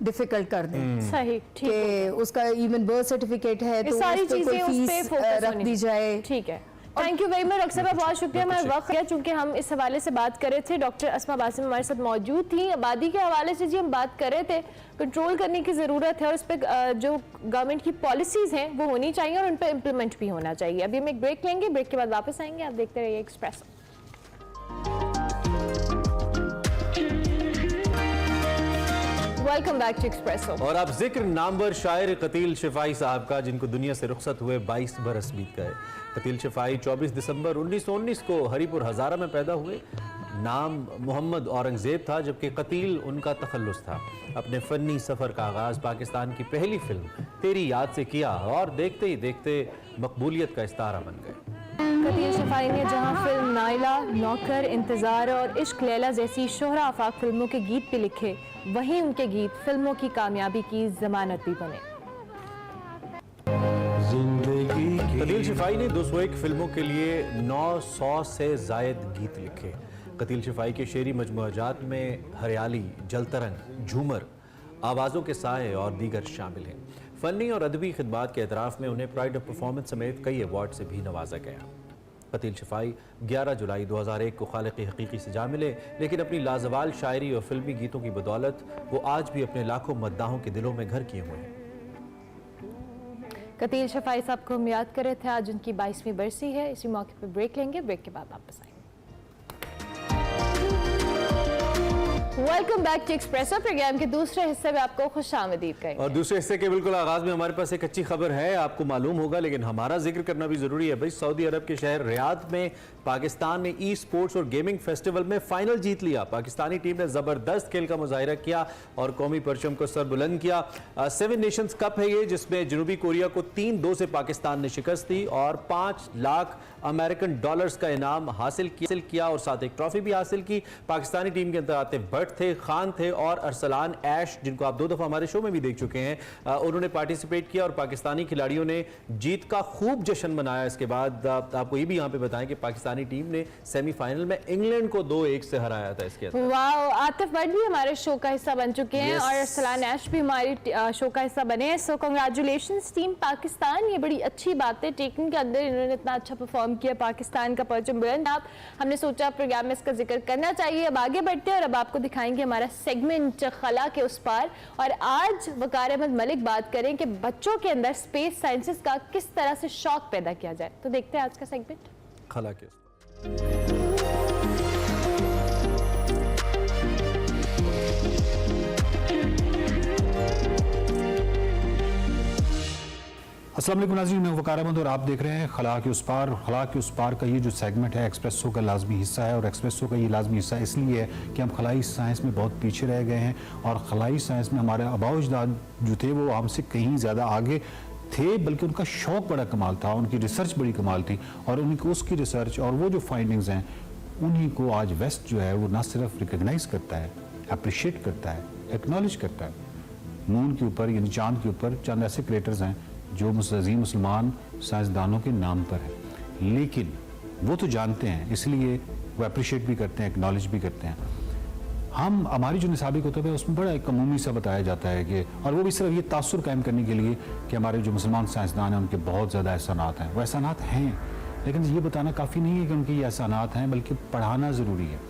डिफिकल्ट कर दें सही, ठीक है। कि उसका इवन बर्थ सर्टिफिकेट है ये तो सारी उस पे चीजें कोई उस पे फीस फोकस रख दी जाए। ठीक है, thank you very much doctor साहब, बहुत शुक्रिया। हमारा वक्त है, चूंकि हम इस हवाले से बात कर रहे थे, डॉक्टर अस्मा बासिम हमारे साथ मौजूद थी। आबादी के हवाले से जी हम बात कर रहे थे, कंट्रोल करने की ज़रूरत है और उस पर जो गवर्नमेंट की पॉलिसीज़ हैं वो होनी चाहिए और उन पर इम्प्लीमेंट भी होना चाहिए। अभी हम एक ब्रेक लेंगे, ब्रेक के बाद वापस आएंगे, आप देखते रहिए Express. Welcome back to Expresso. और अब जिक्र नामवर शायर कतील शिफाई साहब का, जिनको दुनिया से रुखसत हुए 22 बरस बीत गए। कतील शिफाई 24 दिसंबर 1919 को हरीपुर हजारा में पैदा हुए। नाम मोहम्मद औरंगजेब था, जबकि कतील उनका तखल्लुस था। अपने फनी सफ़र का आगाज़ पाकिस्तान की पहली फिल्म तेरी याद से किया और देखते ही देखते मकबूलियत का इस्तारा बन गए। कतील शिफाई ने जहां फिल्म नाइला, नौकर, इंतजार और इश्क लैला जैसी शोहरा आफाक फिल्मों के गीत भी लिखे, वहीं उनके गीत फिल्मों की कामयाबी की जमानत भी बने। कतील शिफाई ने 201 फिल्मों के लिए 900 से जायद गीत लिखे। कतील शिफाई के शेरी मजमूआजात में हरियाली, जलतरंग, झूमर, आवाज़ों के साए और दीगर शामिल हैं। फ़नी और अदबी खिदमात के एतराफ़ में उन्हें प्राइड ऑफ परफॉर्मेंस समेत कई अवार्ड से भी नवाजा गया। कतील शिफाई 11 जुलाई 2001 को खालिक़ हकीकी से जा मिले, लेकिन अपनी लाजवाल शायरी और फिल्मी गीतों की बदौलत वो आज भी अपने लाखों मद्दाहों के दिलों में घर किए हुए हैं। कतील शिफाई साहब को हम याद कर रहे थे, आज उनकी 22वीं बरसी है। इसी मौके पर ब्रेक लेंगे, ब्रेक के बाद वापस आएंगे। Welcome back to Expresso. Program के दूसरे हिस्से में आपको खुशामदीद कहेंगे। और दूसरे हिस्से के बिल्कुल आगाज में हमारे पास एक अच्छी खबर है, आपको मालूम होगा लेकिन हमारा जिक्र करना भी जरूरी है। भाई, सऊदी अरब के शहर रियाद में पाकिस्तान ने ई स्पोर्ट्स और गेमिंग फेस्टिवल में फाइनल जीत लिया। पाकिस्तानी टीम ने जबरदस्त खेल का मुजाहिरा किया और कौमी परचम को सर बुलंद किया। 7 नेशंस कप है ये, जिसमें जनूबी कोरिया को 3-2 से पाकिस्तान ने शिकस्त दी और 5 लाख अमेरिकन डॉलर्स का इनाम हासिल किया और साथ एक ट्रॉफी भी हासिल की। पाकिस्तानी टीम के अंदर आतिफ भट्ट थे, खान थे और अरसलान ऐश, जिनको आप 2 दफा हमारे शो में भी देख चुके हैं। उन्होंने पार्टिसिपेट किया और पाकिस्तानी खिलाड़ियों ने जीत का खूब जश्न मनाया। इसके बाद आपको ये भी यहाँ पे बताएं कि पाकिस्तानी टीम ने सेमीफाइनल में इंग्लैंड को 2-1 से हराया था। इसके अंदर वाओ, आतिफ भट्ट भी हमारे शो का हिस्सा बन चुके हैं और अरसलान ऐश भी हमारी शो का हिस्सा बने हैं। सो कांग्रेचुलेशंस टीम पाकिस्तान, ये बड़ी अच्छी बात है। टेकिंग के अंदर इन्होंने इतना अच्छा परफॉर्म किया, पाकिस्तान का परचम बुलंद। आप हमने सोचा प्रोग्राम में इसका जिक्र करना चाहिए। अब आगे बढ़ते हैं और अब आपको दिखाएंगे हमारा सेगमेंट खला के उस पार। और आज वकार अहमद मलिक बात करें कि बच्चों के अंदर स्पेस साइंसेस का किस तरह से शौक पैदा किया जाए। तो देखते हैं आज का सेगमेंट खला के। अस्सलाम वालेकुम नाज़रीन, मैं वकार अहमद और आप देख रहे हैं खला के उस पार। खला के उस पार का ये जो सेगमेंट है एक्सप्रेसो का लाजमी हिस्सा है और एक्सप्रेसो का ये लाजमी हिस्सा इसलिए है कि हम खलाई साइंस में बहुत पीछे रह गए हैं और खलाई साइंस में हमारे आबाओ अजदाद जो थे वो हमसे कहीं ज़्यादा आगे थे, बल्कि उनका शौक़ बड़ा कमाल था, उनकी रिसर्च बड़ी कमाल थी और उनकी उसकी रिसर्च और वो जो फाइंडिंग्स हैं उन्हीं को आज वेस्ट जो है वो ना सिर्फ रिकगनाइज़ करता है, अप्रिशिएट करता है, एक्नॉलेज करता है। मून के ऊपर यानी चांद के ऊपर चंद ऐसे क्रेटर्स हैं जो अज़ीम मुसलमान साइंसदानों के नाम पर है, लेकिन वो तो जानते हैं इसलिए वो अप्रिशिएट भी करते हैं, एक्नॉलेज भी करते हैं। हमारी जो निसाबी कुतुब है उसमें बड़ा एक अमूमी सा बताया जाता है कि, और वो भी सिर्फ ये तासुर कायम करने के लिए कि हमारे जो मुसलमान साइंसदान हैं उनके बहुत ज़्यादा एहसानात हैं। वो एहसानात हैं, लेकिन ये बताना काफ़ी नहीं है कि उनके ये एहसानात हैं, बल्कि पढ़ाना ज़रूरी है।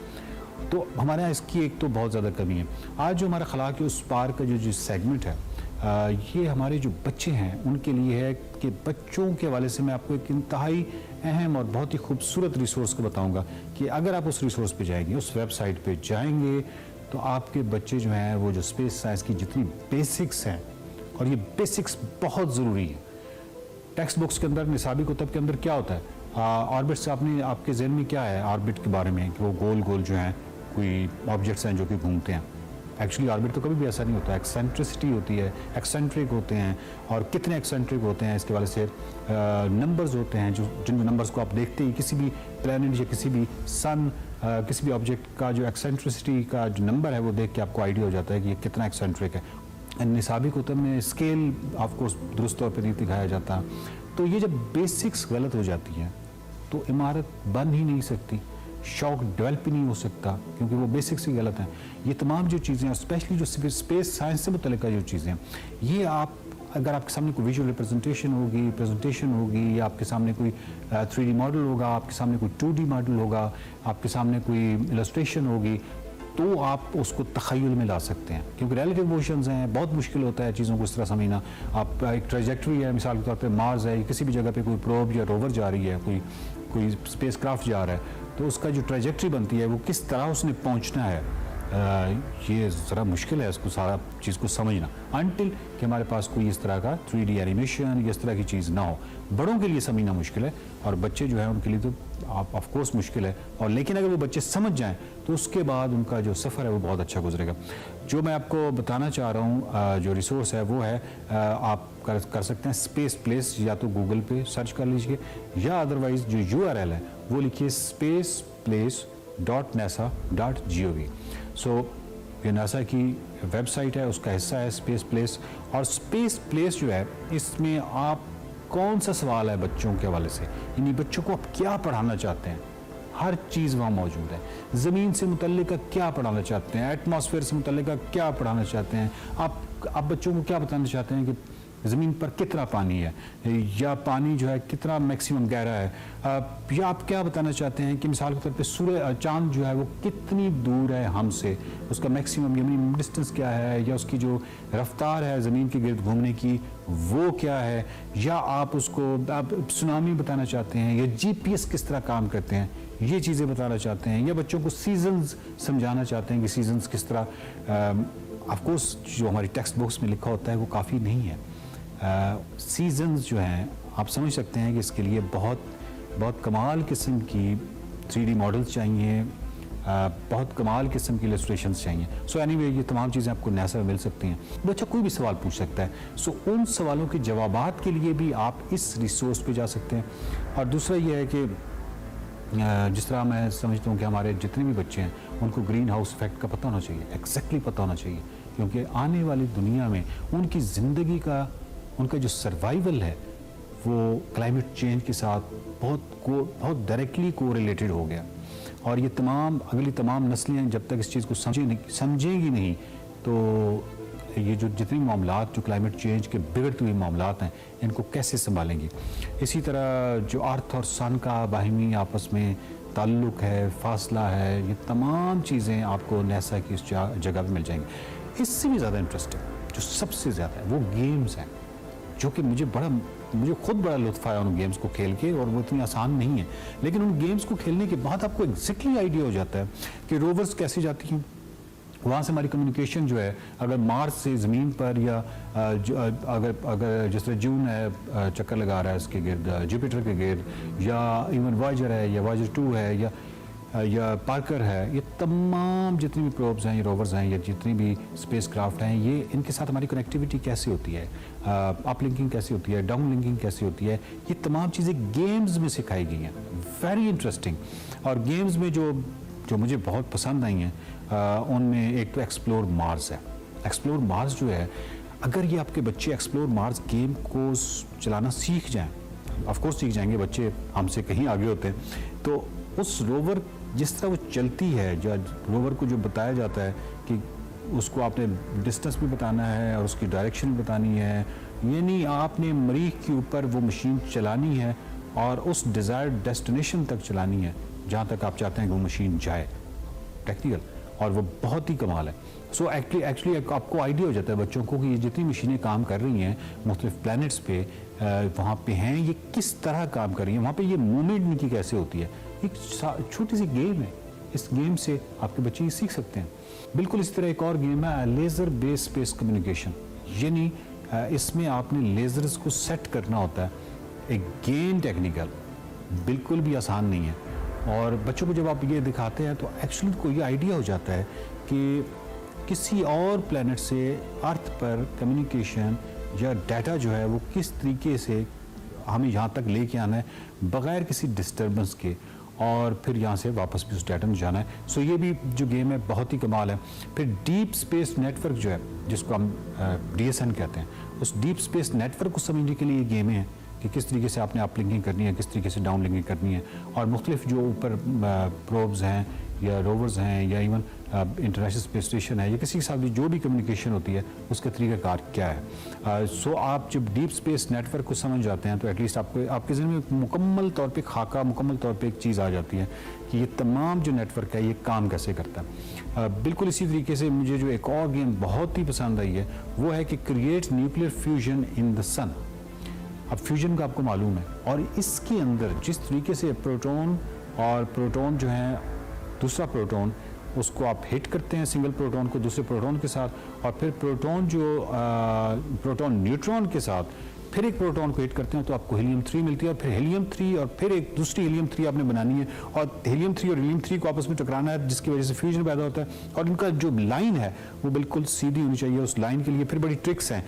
तो हमारे यहाँ इसकी एक तो बहुत ज़्यादा कमी है। आज जो हमारा खला के उस पार का जो सेगमेंट है ये हमारे जो बच्चे हैं उनके लिए है कि बच्चों के हवाले से मैं आपको एक इंतहाई अहम और बहुत ही खूबसूरत रिसोर्स को बताऊंगा कि अगर आप उस रिसोर्स पे जाएंगे, उस वेबसाइट पे जाएंगे, तो आपके बच्चे जो हैं वो जो स्पेस साइंस की जितनी बेसिक्स हैं, और ये बेसिक्स बहुत ज़रूरी है। टेक्स्ट बुक्स के अंदर, निसाबी कुतब के अंदर क्या होता है, ऑर्बिट से आपके जहन में क्या है ऑर्बिट के बारे में कि वो गोल गोल जो हैं कोई ऑब्जेक्ट्स हैं जो कि घूमते हैं। एक्चुअली ऑर्बिट तो कभी भी ऐसा नहीं होता, एक्सेंट्रिसिटी होती है, एक्सेंट्रिक होते हैं, और कितने एक्सेंट्रिक होते हैं इसके वाले से नंबर्स होते हैं जो जिन नंबर्स को आप देखते ही किसी भी प्लैनेट या किसी भी सन किसी भी ऑब्जेक्ट का जो एक्सेंट्रिसिटी का जो नंबर है वो देख के आपको आइडिया हो जाता है कि ये कितना एक्सेंट्रिक है। निसाबी कुतब में स्केल आपको दुरुस्त तौर पर नहीं दिखाया जाता। तो ये जब बेसिक्स गलत हो जाती हैं तो इमारत बन ही नहीं सकती। शौक डेवलप ही नहीं हो सकता, क्योंकि वो बेसिक्स ही गलत हैं। ये तमाम जो चीज़ें हैं, स्पेशली जो स्पेस साइंस से मुतल्लिक़ जो चीज़ें हैं, ये आप अगर आपके सामने कोई विजुअल रिप्रेजेंटेशन होगी, प्रेजेंटेशन होगी, या आपके सामने कोई 3D मॉडल होगा, आपके सामने कोई 2D मॉडल होगा, आपके सामने कोई इलस्ट्रेशन होगी, तो आप उसको तख़य्युल में ला सकते हैं। क्योंकि रिलेटिव मोशंस हैं, बहुत मुश्किल होता है चीज़ों को इस तरह समझना। आप एक ट्रेजेक्ट्री है, मिसाल के तौर पे मार्स है, किसी भी जगह पे कोई प्रोब या रोवर जा रही है, कोई स्पेस क्राफ्ट जा रहा है, तो उसका जो ट्रेजेक्ट्री बनती है वो किस तरह उसने पहुँचना है, ये ज़रा मुश्किल है इसको सारा चीज़ को समझना, अनटिल कि हमारे पास कोई इस तरह का 3D एनिमेशन या इस तरह की चीज़ ना हो। बड़ों के लिए समझना मुश्किल है, और बच्चे जो है उनके लिए तो ऑफ कोर्स मुश्किल है, और लेकिन अगर वो बच्चे समझ जाएं तो उसके बाद उनका जो सफ़र है वो बहुत अच्छा गुजरेगा। जो मैं आपको बताना चाह रहा हूँ, जो रिसोर्स है वो है, आप कर सकते हैं स्पेस प्लेस, या तो गूगल पे सर्च कर लीजिए, या अदरवाइज़ जो URL है वो लिखिए spaceplace.nasa.gov। सो ये नासा की वेबसाइट है, उसका हिस्सा है स्पेस प्लेस। और स्पेस प्लेस जो है, इसमें आप कौन सा सवाल है बच्चों के हवाले से, यानी बच्चों को आप क्या पढ़ाना चाहते हैं, हर चीज़ वहाँ मौजूद है। ज़मीन से मुतल्लिक़ क्या पढ़ाना चाहते हैं, एटमॉस्फेयर से मुतल्लिक़ क्या पढ़ाना चाहते हैं, आप बच्चों को क्या बताना चाहते हैं कि ज़मीन पर कितना पानी है, या पानी जो है कितना मैक्सिमम गहरा है, या आप क्या बताना चाहते हैं कि मिसाल के तौर पे सूर्य चाँद जो है वो कितनी दूर है हमसे, उसका मैक्सिमम यानी डिस्टेंस क्या है, या उसकी जो रफ्तार है ज़मीन के गिर्द घूमने की वो क्या है, या आप सुनामी बताना चाहते हैं, या GPS किस तरह काम करते हैं, ये चीज़ें बताना चाहते हैं, या बच्चों को सीजन्स समझाना चाहते हैं कि सीजन्स किस तरह। ऑफ कोर्स जो हमारी टेक्स्ट बुक्स में लिखा होता है वो काफ़ी नहीं है। सीजन्स जो हैं आप समझ सकते हैं कि इसके लिए बहुत कमाल किस्म की 3D मॉडल्स चाहिए, बहुत कमाल किस्म की इलस्ट्रेशंस चाहिए। सो एनीवे ये तमाम चीज़ें आपको नासा में मिल सकती हैं। बच्चा कोई भी सवाल पूछ सकता है, सो उन सवालों के जवाबात के लिए भी आप इस रिसोर्स पे जा सकते हैं। और दूसरा ये है कि जिस तरह मैं समझता हूँ कि हमारे जितने भी बच्चे हैं उनको ग्रीन हाउस इफेक्ट का पता होना चाहिए, एग्जैक्टली पता होना चाहिए, क्योंकि आने वाली दुनिया में उनकी ज़िंदगी का, उनका जो सर्वाइवल है वो क्लाइमेट चेंज के साथ बहुत डायरेक्टली कोरिलेटेड हो गया। और ये अगली तमाम नस्लें जब तक इस चीज़ को समझेंगी नहीं, तो ये जो जितनी मामलात जो क्लाइमेट चेंज के बिगड़ते हुए मामलात हैं इनको कैसे संभालेंगी। इसी तरह जो अर्थ और सन का बाहिमी आपस में ताल्लुक़ है, फासला है, ये तमाम चीज़ें आपको नासा की इस जगह पर मिल जाएंगी। इससे भी ज़्यादा इंटरेस्टिंग जो सबसे ज़्यादा है वो गेम्स हैं, जो कि मुझे खुद बड़ा लुत्फ़ आया उन गेम्स को खेल के, और वो इतनी आसान नहीं है। लेकिन उन गेम्स को खेलने के बाद आपको एग्जैक्टली आइडिया हो जाता है कि रोवर्स कैसे जाती हैं, वहाँ से हमारी कम्युनिकेशन जो है, अगर मार्स से ज़मीन पर, या अगर जिस तरह जून है चक्कर लगा रहा है इसके गिर्द, जुपिटर के गिर्द, या इवन वॉयेजर है, या वॉयेजर 2 है, या पार्कर है, ये तमाम जितनी भी प्रोब्स हैं, ये रोवर्स हैं, या जितनी भी स्पेस क्राफ्ट हैं, ये इनके साथ हमारी कनेक्टिविटी कैसे होती है, अप लिंकिंग कैसे होती है, डाउन लिंकिंग कैसे होती है, ये तमाम चीज़ें गेम्स में सिखाई गई हैं। Very interesting. और गेम्स में जो मुझे बहुत पसंद आई हैं, उनमें एक तो एक्सप्लोर मार्स है। एक्सप्लोर मार्स जो है, अगर ये आपके बच्चे एक्सप्लोर मार्स गेम को चलाना सीख जाएँ, ऑफकोर्स सीख जाएंगे, बच्चे हमसे कहीं आगे होते हैं, तो उस रोवर जिस तरह वो चलती है, जो रोवर को जो बताया जाता है कि उसको आपने डिस्टेंस भी बताना है और उसकी डायरेक्शन भी बतानी है, यानी आपने मरीख के ऊपर वो मशीन चलानी है और उस डिज़ायर्ड डेस्टिनेशन तक चलानी है जहाँ तक आप चाहते हैं कि वो मशीन जाए, टेक्निकल, और वो बहुत ही कमाल है। सो एक्चुअली आपको आइडिया हो जाता है बच्चों को कि ये जितनी मशीनें काम कर रही हैं मुख्तलिफ प्लैनेट्स पे, वहाँ पे हैं, ये किस तरह काम कर रही हैं, वहाँ पे ये मूवमेंट इनकी कैसे होती है। एक छोटी सी गेम है, इस गेम से आपके बच्चे ये सीख सकते हैं। बिल्कुल इस तरह एक और गेम है लेज़र बेस्ड स्पेस कम्युनिकेशन, यानी इसमें आपने लेज़र्स को सेट करना होता है। एक गेम टेक्निकल, बिल्कुल भी आसान नहीं है, और बच्चों को जब आप ये दिखाते हैं तो एक्चुअली को ये आइडिया हो जाता है कि किसी और प्लैनेट से अर्थ पर कम्युनिकेशन या डाटा जो है वो किस तरीके से हमें यहाँ तक लेके आना है बग़ैर किसी डिस्टर्बेंस के, और फिर यहाँ से वापस भी उस डाटा में जाना है। सो ये भी जो गेम है बहुत ही कमाल है। फिर डीप स्पेस नेटवर्क जो है, जिसको हम DSN कहते हैं, उस डीप स्पेस नेटवर्क को समझने के लिए ये गेमें हैं कि किस तरीके से आपने अप लिंकिंग करनी है, किस तरीके से डाउन लिंकिंग करनी है, और मुख्तलिफ जो ऊपर प्रोब्स हैं या रोवर्स हैं या इवन इंटरनेशनल स्पेस स्टेशन है या किसी के साथ भी जो भी कम्युनिकेशन होती है उसका तरीक़ाकार क्या है। सो आप जब डीप स्पेस नेटवर्क को समझ जाते हैं तो एटलीस्ट आपको आपके ज़हन में मुकम्मल तौर पे खाका, मुकम्मल तौर पे एक चीज़ आ जाती है कि ये तमाम जो नेटवर्क है ये काम कैसे करता है। बिल्कुल इसी तरीके से मुझे जो एक और गेम बहुत ही पसंद आई है वो है कि create nuclear fusion in the sun. अब फ्यूजन का आपको मालूम है, और इसके अंदर जिस तरीके से प्रोटॉन जो है दूसरा प्रोटॉन उसको आप हिट करते हैं सिंगल प्रोटॉन को दूसरे प्रोटॉन के साथ, और फिर प्रोटॉन न्यूट्रॉन के साथ फिर एक प्रोटॉन को हिट करते हैं तो आपको हीलियम 3 मिलती है, और फिर हीलियम 3 और फिर एक दूसरी हीलियम 3 आपने बनानी है, और हीलियम 3 और हीलियम 3 को आपस में टकराना है जिसकी वजह से फ्यूजन पैदा होता है। और इनका जो लाइन है वो बिल्कुल सीधी होनी चाहिए, उस लाइन के लिए फिर बड़ी ट्रिक्स हैं।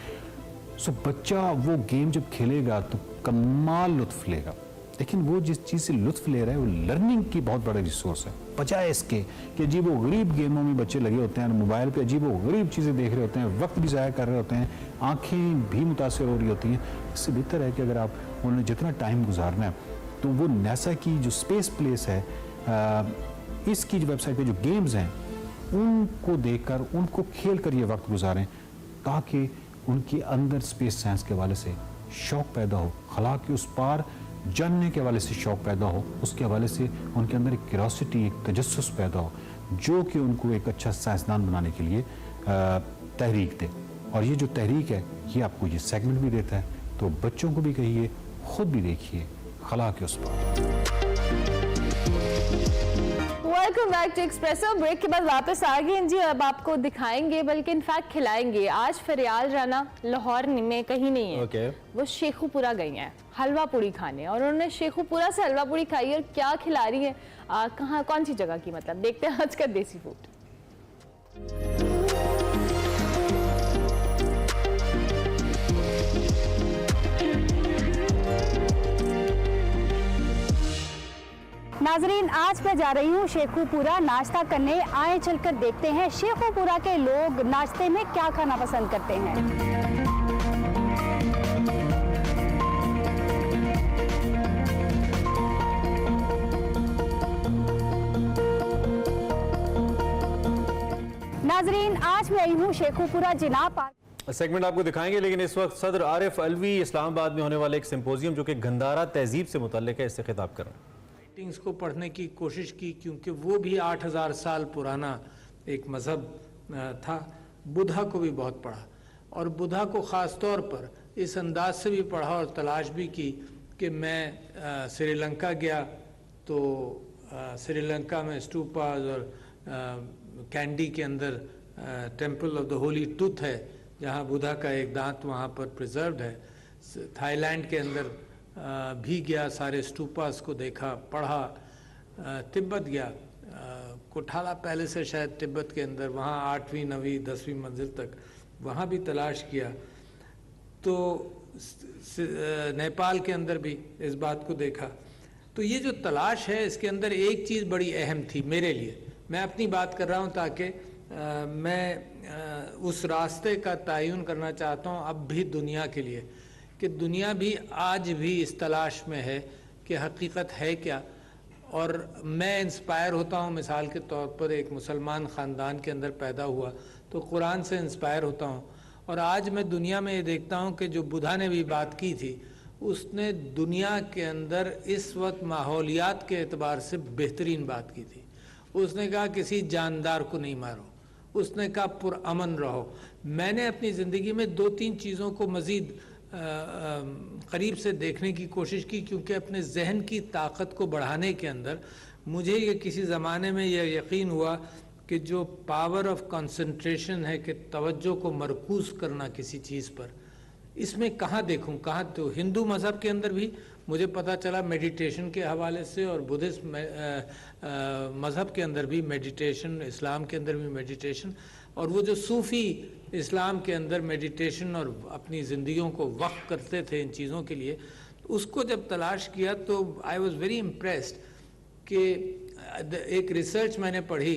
सो बच्चा वो गेम जब खेलेगा तो कमाल लुत्फ लेगा, लेकिन वो जिस चीज़ से लुत्फ ले रहा है वो लर्निंग की बहुत बड़ा रिसोर्स है, बजाय इसके कि अजीब व गरीब गेमों में बच्चे लगे होते हैं, मोबाइल पे अजीब व गरीब चीज़ें देख रहे होते हैं, वक्त भी ज़ाया कर रहे होते हैं, आंखें भी मुतासर हो रही होती हैं। इससे बेहतर है कि अगर आप उन्हें जितना टाइम गुजारना है तो वो नासा की जो स्पेस प्लेस है, इसकी जो वेबसाइट पे जो गेम्स हैं उनको देखकर उनको खेल कर ये वक्त गुजारें ताकि उनके अंदर स्पेस साइंस के हवाले से शौक़ पैदा हो, खला के उस पार जानने के हवाले से शौक़ पैदा हो, उसके हवाले से उनके अंदर एक क्यूरियोसिटी, एक तजस्सुस पैदा हो जो कि उनको एक अच्छा साइंसदान बनाने के लिए तहरीक दे। और ये जो तहरीक है ये आपको ये सेगमेंट भी देता है, तो बच्चों को भी कहिए, ख़ुद भी देखिए खला के उस पार। Welcome back to Expresso. Break के बाद वापस आ गए जी। अब आपको दिखाएंगे बल्कि इनफैक्ट खिलाएंगे। आज फरियाल राना लाहौर में कहीं नहीं है, वो शेखुपुरा गई हैं हलवा पूड़ी खाने, और उन्होंने शेखुपुरा से हलवा पूड़ी खाई और क्या खिला रही है, कहाँ कौन सी जगह की, मतलब देखते हैं आज का देसी फूड। नाजरीन, आज मैं जा रही हूँ शेखुपुरा नाश्ता करने। आए चलकर देखते हैं शेखुपुरा के लोग नाश्ते में क्या खाना पसंद करते हैं। नाजरीन, आज मैं आई हूँ शेखुपुरा जिना पार्क। सेगमेंट आपको दिखाएंगे, लेकिन इस वक्त सदर आरिफ अलवी इस्लामाबाद में होने वाले एक सिंपोजियम जो कि गंधारा तहजीब से मुतल्लिक है, इससे खिताब कर रहे हैं। राइटिंग्स को पढ़ने की कोशिश की क्योंकि वो भी 8000 साल पुराना एक मज़हब था। बुद्धा को भी बहुत पढ़ा, और बुद्धा को ख़ास तौर पर इस अंदाज से भी पढ़ा और तलाश भी की कि मैं श्रीलंका गया तो श्रीलंका में स्टूपाज और कैंडी के अंदर temple of the Holi tooth है जहाँ बुद्धा का एक दांत वहाँ पर प्रिजर्व्ड है। थाईलैंड के अंदर भी गया, सारे स्टूपास को देखा, पढ़ा। तिब्बत गया, कोठाला पहले से शायद तिब्बत के अंदर, वहाँ 8वीं 9वीं 10वीं मंजिल तक वहाँ भी तलाश किया। तो नेपाल के अंदर भी इस बात को देखा। तो ये जो तलाश है इसके अंदर एक चीज़ बड़ी अहम थी मेरे लिए। मैं अपनी बात कर रहा हूँ ताकि मैं उस रास्ते का तयन करना चाहता हूँ अब भी दुनिया के लिए, कि दुनिया भी आज भी इस तलाश में है कि हकीकत है क्या। और मैं इंस्पायर होता हूँ, मिसाल के तौर पर एक मुसलमान ख़ानदान के अंदर पैदा हुआ तो कुरान से इंस्पायर होता हूँ। और आज मैं दुनिया में ये देखता हूँ कि जो बुद्धा ने भी बात की थी, उसने दुनिया के अंदर इस वक्त माहौलियात के एतबार से बेहतरीन बात की थी। उसने कहा किसी जानदार को नहीं मारो, उसने कहा पुरअमन रहो। मैंने अपनी ज़िंदगी में 2-3 चीज़ों को मज़ीद करीब से देखने की कोशिश की, क्योंकि अपने जहन की ताकत को बढ़ाने के अंदर मुझे ये किसी ज़माने में यह यकीन हुआ कि जो पावर ऑफ कंसंट्रेशन है कि तवज्जो को मरकूज़ करना किसी चीज़ पर, इसमें कहाँ देखूँ कहाँ। तो हिंदू मज़हब के अंदर भी मुझे पता चला मेडिटेशन के हवाले से, और बुद्धिस्ट मज़हब के अंदर भी मेडिटेशन, इस्लाम के अंदर भी मेडिटेशन, और वो जो सूफ़ी इस्लाम के अंदर मेडिटेशन और अपनी ज़िंदगियों को वक्फ करते थे इन चीज़ों के लिए, उसको जब तलाश किया तो आई वॉज़ वेरी इम्प्रेस्ड कि एक रिसर्च मैंने पढ़ी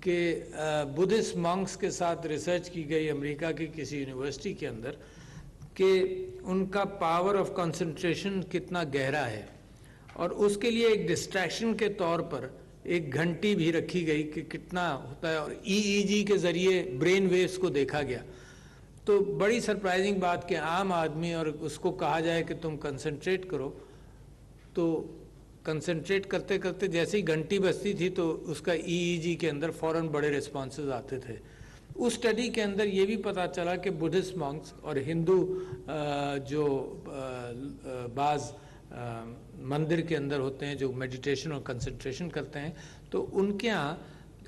कि बुद्धिस्ट मॉन्क्स के साथ रिसर्च की गई अमेरिका की किसी यूनिवर्सिटी के अंदर, कि उनका पावर ऑफ कंसंट्रेशन कितना गहरा है, और उसके लिए एक डिस्ट्रैक्शन के तौर पर एक घंटी भी रखी गई कि कितना होता है, और EEG के ज़रिए ब्रेन वेव्स को देखा गया। तो बड़ी सरप्राइजिंग बात कि आम आदमी और उसको कहा जाए कि तुम कंसंट्रेट करो, तो कंसंट्रेट करते करते जैसे ही घंटी बजती थी तो उसका EEG के अंदर फ़ौरन बड़े रिस्पॉन्सेज आते थे। उस स्टडी के अंदर ये भी पता चला कि बुद्धिस्ट मॉन्क्स और हिंदू जो बाज़ मंदिर के अंदर होते हैं जो मेडिटेशन और कंसंट्रेशन करते हैं, तो उनके यहाँ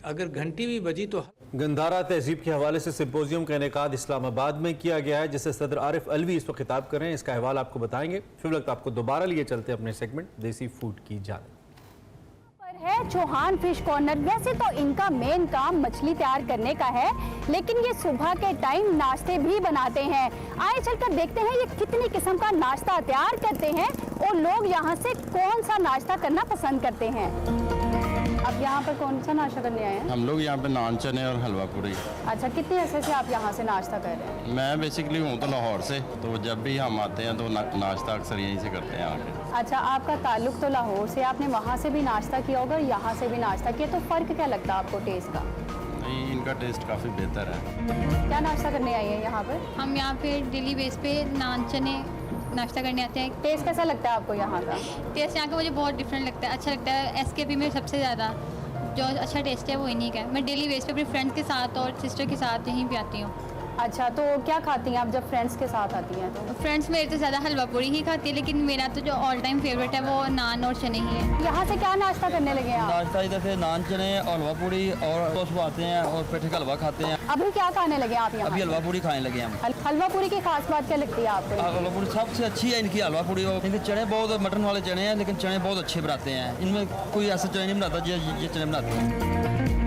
अगर घंटी भी बजी तो गंधारा तहजीब के हवाले से सिंपोजियम का इनेकाद इस्लामाबाद में किया गया है, जिसे सदर आरिफ अलवी इस वक्त खिताब कर रहे हैं। इसका अहवाल आपको बताएंगे। फिर वक्त आपको दोबारा लिए चलते हैं अपने सेगमेंट देसी फूड की जानिब। है चौहान फिश कॉर्नर। वैसे तो इनका मेन काम मछली तैयार करने का है, लेकिन ये सुबह के टाइम नाश्ते भी बनाते हैं। आइए चलकर देखते हैं ये कितनी किस्म का नाश्ता तैयार करते हैं और लोग यहाँ से कौन सा नाश्ता करना पसंद करते हैं। अब यहाँ पर कौन सा नाश्ता करने आए हैं? हम लोग यहाँ पे नान चने और हलवा पूरी। अच्छा, कितने अरसे से आप यहाँ से नाश्ता कर रहे हैं? मैं बेसिकली हूँ तो लाहौर से, तो जब भी हम आते हैं तो नाश्ता अक्सर यहीं से करते हैं आके। अच्छा, आपका ताल्लुक तो लाहौर से, आपने वहाँ से भी नाश्ता किया होगा, यहाँ से भी नाश्ता किया, तो फ़र्क क्या लगता है आपको टेस्ट का? नहीं, इनका टेस्ट काफ़ी बेहतर है। क्या नाश्ता करने आई है यहाँ पर? हम यहाँ पे डेली बेस पे नान चने नाश्ता करने आते हैं। टेस्ट कैसा लगता है आपको यहाँ का? टेस्ट यहाँ का मुझे बहुत डिफरेंट लगता है, अच्छा लगता है। SKP में सबसे ज़्यादा जो अच्छा टेस्ट है वो इन्हीं का है। मैं डेली बेस पे अपने फ्रेंड्स के साथ और सिस्टर के साथ यहीं पे आती हूँ। अच्छा, तो क्या खाती हैं आप जब फ्रेंड्स के साथ आती हैं? तो फ्रेंड्स मेरे तो ज़्यादा हलवा पूरी ही खाती है, लेकिन मेरा तो जो ऑल टाइम फेवरेट है वो नान और चने ही है। यहाँ से क्या नाश्ता करने लगे आप? नाश्ता इधर से नान चने और हलवा पूरी और टोस्ट आते हैं और पेठे का हलवा खाते हैं। अभी क्या खाने लगे आप यहाँ? अभी हलवा पूरी खाने लगे हम। हलवा पूरी की खास बात क्या लगती है आपको? हलवा पूरी सबसे अच्छी है इनकी हलवा पूरी। इनके चने बहुत मटन वाले चने हैं, लेकिन चने बहुत अच्छे बनाते हैं। इनमें कोई ऐसा चने नहीं बनाता जो ये चने बनाते हैं।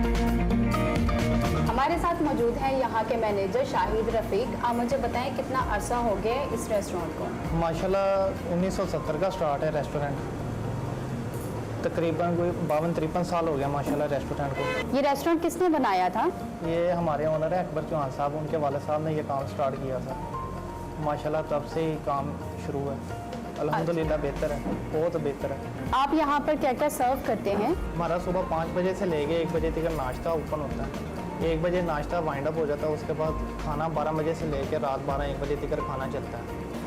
हमारे साथ मौजूद हैं यहाँ के मैनेजर शाहिद रफ़ीक। आप मुझे बताएं कितना अरसा हो गया इस रेस्टोरेंट को? माशाल्लाह 1970 का स्टार्ट है रेस्टोरेंट। तकरीबन कोई 52-53 साल हो गया माशाल्लाह रेस्टोरेंट को। ये रेस्टोरेंट किसने बनाया था? ये हमारे ओनर है अकबर चौहान साहब, उनके वाले साहब ने ये काम स्टार्ट किया था। माशाल्लाह तब से ही काम शुरू है। अल्हम्दुलिल्लाह बेहतर है, बहुत बेहतर है। आप यहाँ पर क्या क्या सर्व करते हैं? हमारा सुबह 5 बजे से लेके 1 बजे तक नाश्ता ओपन होता है। 1 बजे नाश्ता वाइंड अप हो जाता है, उसके बाद खाना 12 बजे से लेकर रात 12-1 बजे तक खाना चलता है।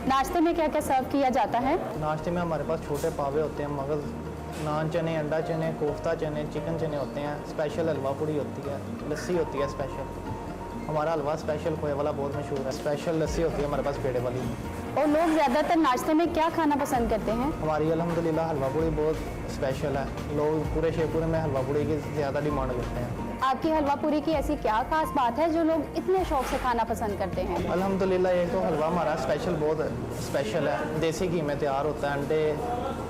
नाश्ते में क्या क्या सर्व किया जाता है? नाश्ते में हमारे पास छोटे पावे होते हैं, मगज़, नान चने, अंडा चने, कोफ्ता चने, चिकन चने होते हैं। स्पेशल हलवा पूड़ी होती है, लस्सी होती है स्पेशल। हमारा हलवा स्पेशल खोए वाला बहुत मशहूर है। स्पेशल लस्सी होती है हमारे पास पेड़े वाली। और लोग ज़्यादातर नाश्ते में क्या खाना पसंद करते हैं? हमारी अल्हम्दुलिल्लाह हलवा पूड़ी बहुत स्पेशल है। लोग पूरे शेखपुरे में हलवा पूड़ी की ज़्यादा डिमांड करते हैं। आपकी हलवा पूरी की ऐसी क्या खास बात है जो लोग इतने शौक से खाना पसंद करते हैं? अल्हम्दुलिल्लाह एक तो हलवा हमारा स्पेशल बहुत स्पेशल है। देसी घी में तैयार होता है, अंडे,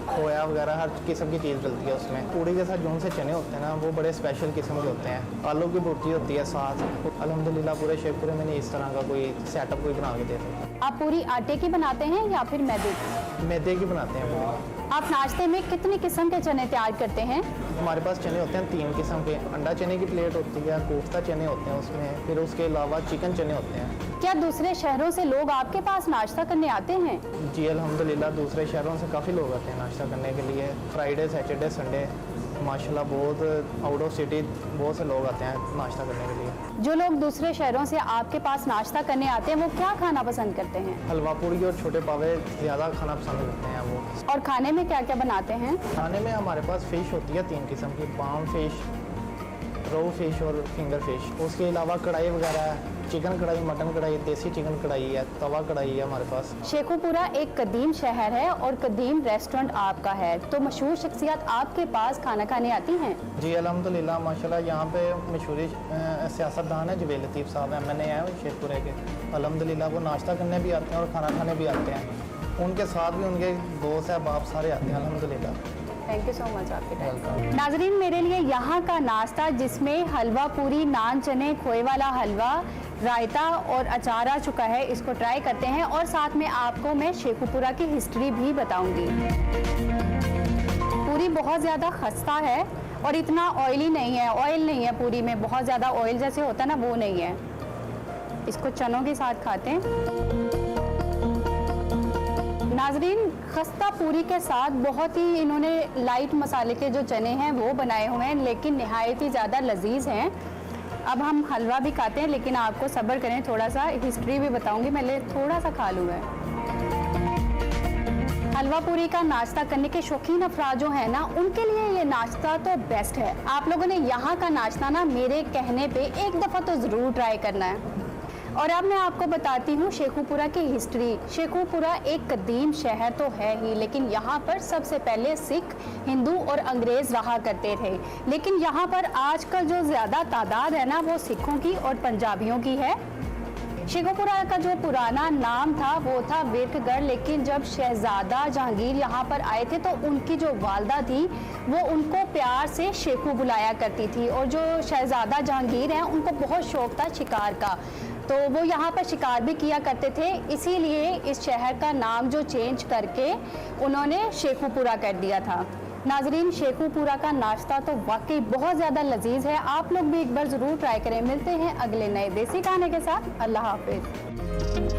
खोया वगैरह हर किस्म की चीज़ डलती है उसमें। पूड़ी के साथ जो से चने होते हैं ना, वो बड़े स्पेशल किस्म के होते हैं। आलू की भुर्जी होती है साथ। अल्हम्दुलिल्लाह पूरे शेखपुरे में नहीं इस तरह का कोई सेटअप कोई बना के दे सकता। आप पूरी आटे की बनाते हैं या फिर मैदे की? मैदे की बनाते हैं पूरी। आप नाश्ते में कितनी किस्म के चने तैयार करते हैं? हमारे पास चने होते हैं 3 किस्म के। अंडा चने की प्लेट होती है, कोफ्ता चने होते हैं उसमें, फिर उसके अलावा चिकन चने होते हैं। क्या दूसरे शहरों से लोग आपके पास नाश्ता करने आते हैं? जी अल्हम्दुलिल्लाह दूसरे शहरों से काफ़ी लोग आते हैं नाश्ता करने के लिए। फ्राइडे, सैटरडे, संडे माशाल्लाह बहुत आउट ऑफ सिटी बहुत से लोग आते हैं नाश्ता करने के लिए। जो लोग दूसरे शहरों से आपके पास नाश्ता करने आते हैं वो क्या खाना पसंद करते हैं? हलवा पूड़ी और छोटे पावे ज़्यादा खाना पसंद करते हैं वो। और खाने में क्या क्या बनाते हैं? खाने में हमारे पास फ़िश होती है 3 किस्म की, पाम फिश, रो फिश और फिंगर फिश। उसके अलावा कढ़ाई वगैरह, चिकन कढ़ाई, मटन कढ़ाई, देसी चिकन कढ़ाई है, तवा कढ़ाई है हमारे पास। शेखुपुरा एक कदीम शहर है और कदीम रेस्टोरेंट आपका है, तो मशहूर शख्सियत आपके पास खाना खाने आती हैं? जी अल्हम्दुलिल्लाह माशाल्लाह यहाँ पे मशहूर सियासतदान है जवेद लतीफ़ साहब हैं, मैंने हैं शेखपुरे के। अल्हम्दुलिल्लाह वो नाश्ता करने भी आते हैं और खाना खाने भी आते हैं। उनके साथ भी उनके दोस्त है, बाप सारे आते हैं अल्हम्दुलिल्लाह। थैंक यू सो मच आपके टाइम। नाजरीन, मेरे लिए यहाँ का नाश्ता जिसमें हलवा पूरी, नान चने, खोए वाला हलवा, रायता और अचार आ चुका है, इसको ट्राई करते हैं और साथ में आपको मैं शेखुपुरा की हिस्ट्री भी बताऊंगी। पूरी बहुत ज़्यादा खस्ता है और इतना ऑयली नहीं है, ऑयल नहीं है पूरी में, बहुत ज़्यादा ऑयल जैसे होता है ना वो नहीं है। इसको चनों के साथ खाते हैं। नाजरीन, खस्ता पूरी के साथ बहुत ही इन्होंने लाइट मसाले के जो चने हैं वो बनाए हुए हैं, लेकिन नहायत ही ज़्यादा लजीज हैं। अब हम हलवा भी खाते हैं, लेकिन आपको सब्र करें, थोड़ा सा हिस्ट्री भी बताऊंगी, मैं थोड़ा सा खा लूँ मैं। हलवा पूरी का नाश्ता करने के शौकीन अफराद जो हैं ना, उनके लिए ये नाश्ता तो बेस्ट है। आप लोगों ने यहाँ का नाश्ता ना मेरे कहने पे एक दफ़ा तो ज़रूर ट्राई करना है। और अब मैं आपको बताती हूँ शेखुपुरा की हिस्ट्री। शेखुपुरा एक कदीम शहर तो है ही, लेकिन यहाँ पर सबसे पहले सिख, हिंदू और अंग्रेज़ रहा करते थे। लेकिन यहाँ पर आजकल जो ज़्यादा तादाद है ना, वो सिखों की और पंजाबियों की है। शेखुपुरा का जो पुराना नाम था वो था विरकगढ़, लेकिन जब शहजादा जहांगीर यहाँ पर आए थे तो उनकी जो वालदा थी वो उनको प्यार से शेखू बुलाया करती थी। और जो शहजादा जहांगीर हैं उनको बहुत शौक था शिकार का, तो वो यहाँ पर शिकार भी किया करते थे, इसीलिए इस शहर का नाम जो चेंज करके उन्होंने शेखुपुरा कर दिया था। नाजरीन, शेखुपुरा का नाश्ता तो वाकई बहुत ज़्यादा लजीज है, आप लोग भी एक बार ज़रूर ट्राई करें। मिलते हैं अगले नए देसी खाने के साथ। अल्लाह हाफिज़।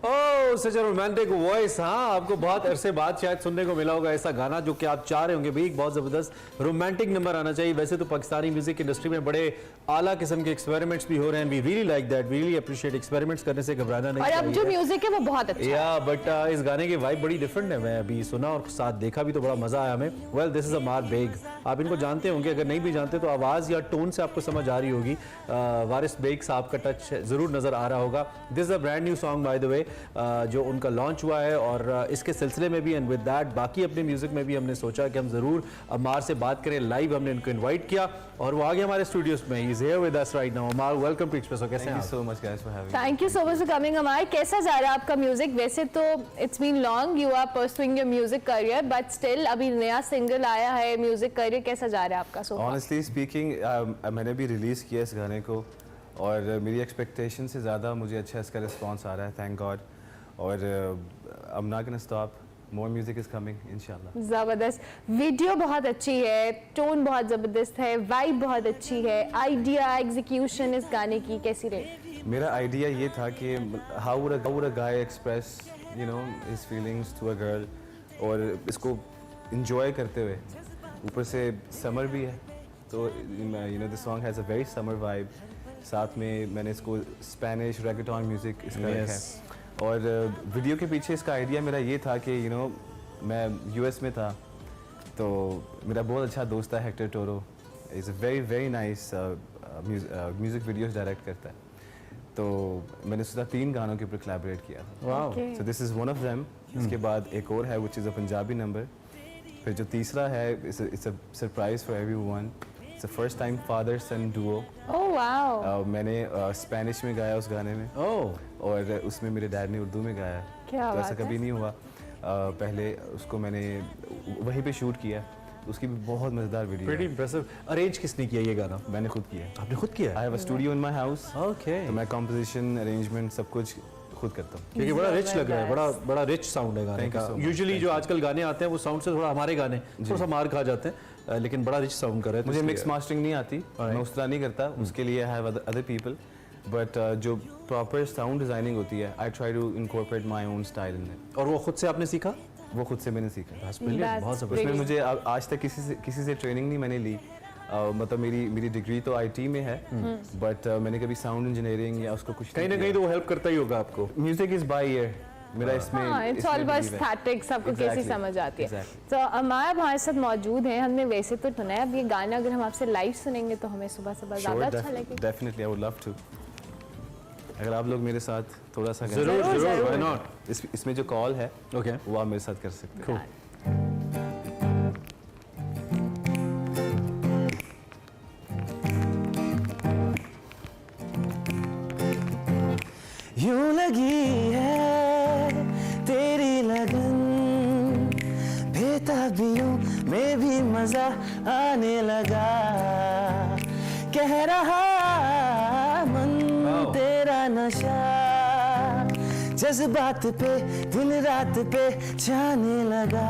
ओह, सच रोमांटिक वॉइस। हाँ, आपको बहुत अरसे बाद शायद सुनने को मिला होगा ऐसा गाना जो कि आप चाह रहे होंगे, भाई एक बहुत जबरदस्त रोमांटिक नंबर आना चाहिए। वैसे तो पाकिस्तानी म्यूजिक इंडस्ट्री में बड़े आला किस्म के एक्सपेरिमेंट्स भी हो रहे हैं, we really like that, we really appreciate. Experiments करने से घबराना नहीं और चाहिए। अब जो म्यूजिक है वो बहुत अच्छा या बट इस गाने की वाइब बड़ी डिफरेंट है। मैं अभी सुना और साथ देखा भी तो बड़ा मजा आया हमें। Well, this is Ammar Baig, आप इनको जानते होंगे, अगर नहीं भी जानते तो आवाज़ या टोन से आपको समझ आ रही होगी। वारिस बेग साहब का टच ज़रूर नज़र आ रहा होगा। This is a brand new song by the way, जो उनका लॉन्च हुआ है, और इसके सिलसिले में भी एंड विद दैट बाकी अपने म्यूजिक में भी हमने सोचा कि हम ज़रूर अमार से बात करें। लाइव हमने इनको इनवाइट किया और वो आगे हमारे स्टूडियोज में, he is here with us right now. Amar, welcome to Expresso. कैसे हैं आप? So much guys for having. Thank you so much for coming. Amar, कैसा जा रहा है आपका म्यूजिक? वैसे तो it's been long you are pursuing your music career, but still अभी नया सिंगल आया है, म्यूजिक करियर कैसा जा रहा है आपका? सो ऑनेस्टली स्पीकिंग, मैंने भी रिलीज़ किया इस गाने को और मेरी एक्सपेक्टेशन से ज़्यादा मुझे अच्छा इसका रिस्पांस आ रहा है, थैंक गॉड। और I am not gonna stop, more music is coming इंशाल्लाह। जबरदस्त वीडियो बहुत अच्छी है, टोन बहुत जबरदस्त है, वाइब बहुत अच्छी है। आइडिया, एग्जीक्यूशन इस गाने की कैसी रही? मेरा आइडिया ये था कि how would a guy express you know his feelings to a girl, और इसको इंजॉय करते हुए, ऊपर से समर भी है तो you know the song has a very summer vibe. साथ में मैंने इसको स्पेनिश रेगेटॉन म्यूज़िक इसका रखा है। और वीडियो के पीछे इसका आइडिया मेरा ये था कि यू नो मैं यूएस में था, तो मेरा बहुत अच्छा दोस्त है Hector Toro, is a very nice music videos direct करता है। तो मैंने उसके साथ 3 गानों के ऊपर कोलैबोरेट किया था। So this is one of them. इसके बाद एक और है which is a Punjabi number. फिर जो तीसरा है, it's a surprise for everyone, it's a first time father son duo. Oh wow. मैंने स्पेनिश में गाया उस गाने में, और उसमें मेरे डैड ने उर्दू में गाया। क्या तो बात ऐसा कभी नहीं हुआ। पहले उसको मैंने वहीं पे शूट किया, उसकी भी बहुत मजेदार वीडियो। Pretty impressive. अरेंज किसने किया ये गाना? मैंने खुद किया। आपने खुद किया? I have a studio in my house. Okay. तो मैं कंपोजिशन, अरेंजमेंट सब कुछ खुद करता हूँ। क्योंकि बड़ा रिच लग रहा है, बड़ा रिच साउंड है गाने का। यूजुअली जो आजकल गाने आते हैं वो साउंड से थोड़ा, हमारे गाने थोड़ा सा मार खा जाते हैं, लेकिन बड़ा रिच साउंड कर रहे हैं। मुझे मिक्स मास्टरिंग नहीं आती, मैं उस तरह नहीं करता, उसके लिए I have other people, but जो प्रॉपर साउंड डिजाइनिंग होती है, I try to incorporate my own style in it. और वो खुद से आपने सीखा? वो खुद से मैंने सीखा। बहुत जबरदस्त। उसमें मुझे आज तक किसी से ट्रेनिंग नहीं मैंने ली। मतलब मेरी डिग्री तो आईटी में है, बट मैंने कभी साउंड इंजीनियरिंग या उसको कुछ कहीं ना कहीं तो वो हेल्प करता ही होगा आपको। म्यूजिक इज बाय ईयर मेरा इसमें। इट्स ऑल अबाउट एस्थेटिक्स, आपको कैसी समझ आती है। तो अमार हमारे साथ मौजूद हैं, हमने वैसे तो सुना है, अब ये गाना अगर हम आपसे लाइव सुनेंगे तो हमें सुबह ज़्यादा अच्छा लगेगा। Definitely, I would love to. अगर आप लोग मेरे साथ थोड़ा सा जरूर, व्हाई नॉट। इसमें जो कॉल है ओके, वो आप मेरे साथ कर सकते हैं। यूं लगी है तेरी लगन, बेताबियों में भी मजा आने लगा, कह रहा मन तेरा नशा, जज्बात पे दिन रात पे जाने लगा,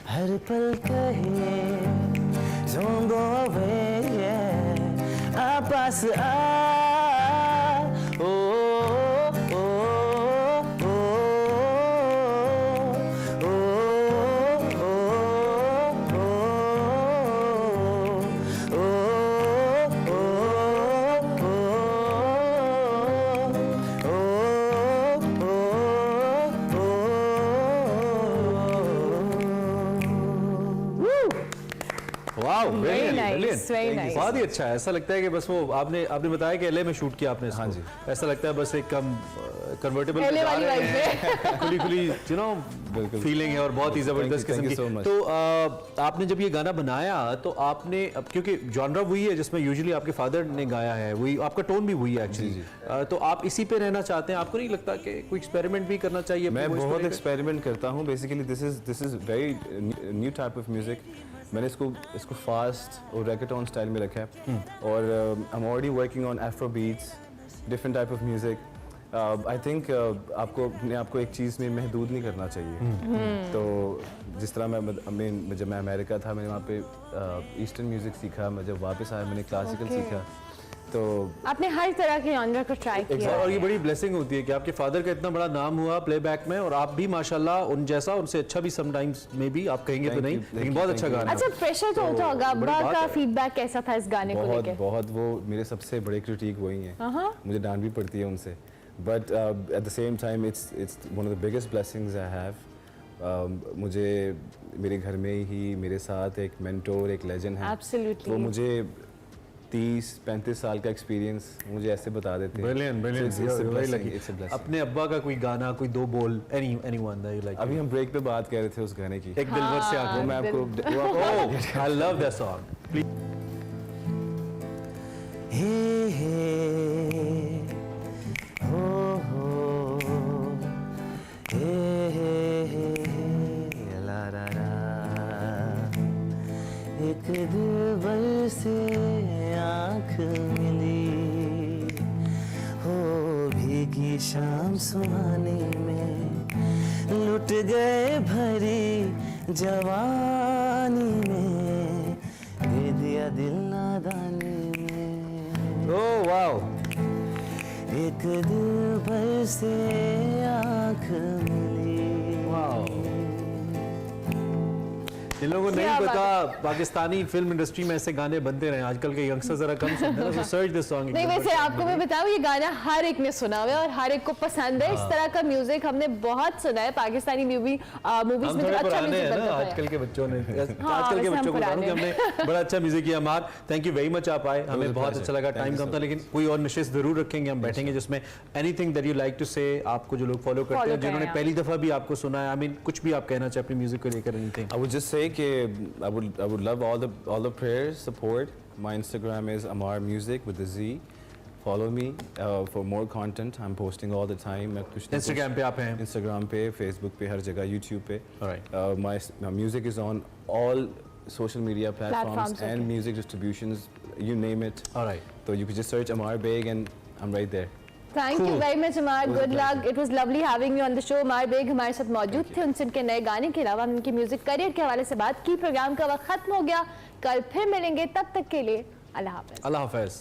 हर पल कहे don't go away, yeah. आ पास आ, ओ वाह, Very nice, very nice. बहुत ही अच्छा है। ऐसा लगता है कि बस वो आपने बताया कि LA में शूट किया आपने इसको। हाँ जी। ऐसा लगता है बस एक कम कन्वर्टेबल LA वाली vibe में। खुली यू नो बिल्कुल फीलिंग है और बहुत ही जबरदस्त Thank किस्म you की। so much. तो आपने जब ये गाना बनाया तो आपने अब क्योंकि जॉनरा वही है जिसमें यूजुअली आपके फादर ने गाया है, वही आपका टोन भी वही है एक्चुअली, तो आप इसी पे रहना चाहते हैं? आपको नहीं लगता कि कोई एक्सपेरिमेंट भी करना चाहिए? मैं बहुत एक्सपेरिमेंट करता हूँ basically. This is very new type of music. मैंने इसको फास्ट और रैकेटॉन स्टाइल में रखा है और I am already working on afro beats, different type of music. I think आपको अपने आप को एक चीज़ में महदूद नहीं करना चाहिए। तो जिस तरह जब मैं अमेरिका था, मैंने वहाँ पे ईस्टर्न म्यूज़िक सीखा। मैं जब वापस आया मैंने क्लासिकल सीखा। तो आपने हर तरह के जॉनर को ट्राई किया और ये बड़ी ब्लेसिंग होती है कि आपके फादर का इतना बड़ा नाम हुआ प्लेबैक में और आप भी माशाल्लाह उन जैसा, उनसे अच्छा भी समटाइम्स में भी आप कहेंगे तो नहीं, लेकिन बहुत अच्छा गाना। अच्छा, प्रेशर तो होता होगा, अब्बा का फीडबैक कैसा था इस गाने को लेके? बहुत वो मेरे सबसे बड़े क्रिटिक वही हैं। मुझे डांट भी पड़ती है उनसे, but at the same time it's one of the biggest blessings I have. मुझे मेरे घर में ही मेरे साथ एक मेंटोर, एक लेजेंड है। Absolutely. वो मुझे 30-35 साल का एक्सपीरियंस मुझे ऐसे बता देते हैं। ब्रिलियंट। अपने अब्बा का कोई गाना, कोई दो बोल, एनीवन दैट यू लाइक? अभी हम ब्रेक पे बात कर रहे थे उस गाने की, एक दिलबर से आंखों। मैं आपको आई लव दैट सॉन्ग। एक दिलबर से आँख मिली हो, भीगी शाम सुहानी में लुट गए भरी जवानी में, दे दिया दिल नादानी में। ओह वाओ, एक दिलबर से आँख मिली। वाओ, इन लोगों को नहीं पता पाकिस्तानी फिल्म इंडस्ट्री में ऐसे गाने बनते रहे। आजकल के यंगस्टर जरा कम सुनते हैं, तो सर्च दिस सॉन्ग। नहीं, वैसे आपको मैं बताऊं, ये गाना हर एक ने सुना हुआ है और हर एक को पसंद है। इस तरह का म्यूजिक हमने बहुत सुना है पाकिस्तानी मूवीज में। अच्छा म्यूजिक बनता है आजकल के बच्चों ने, आजकल के बच्चों को हमने बड़ा अच्छा म्यूजिक किया। मार, थैंक यू वेरी मच, आप आए, हमें बहुत अच्छा लगा। टाइम कम था लेकिन कोई और नशिस्त जरूर रखेंगे, हम बैठेंगे जिसमें anything that you like to say, आपको जो लोग फॉलो करते हैं, जिन्होंने पहली दफा भी आपको सुना है, आई मीन कुछ भी आप कहना चाहे अपनी म्यूजिक को लेकर? Anything I would just say कि I would love all the prayers, support. My Instagram is Amar Music with a Z. Follow me for more content. I'm posting all the time. Instagram पे आप हैं? Instagram पे, Facebook पे, हर जगह, YouTube पे. Alright. My music is on all social media platforms and music distributions. You name it. Alright. So you could just search Amar Beg and I'm right there. Thank you very much Ammar, good luck. It was lovely having you on the show. Ammar Baig हमारे साथ मौजूद थे, उनसे उनके नए गाने के अलावा उनकी म्यूजिक करियर के हवाले से बात की। प्रोग्राम का वक्त खत्म हो गया, कल फिर मिलेंगे, तब तक के लिए अल्लाह हाफिज। अल्लाह हाफिज।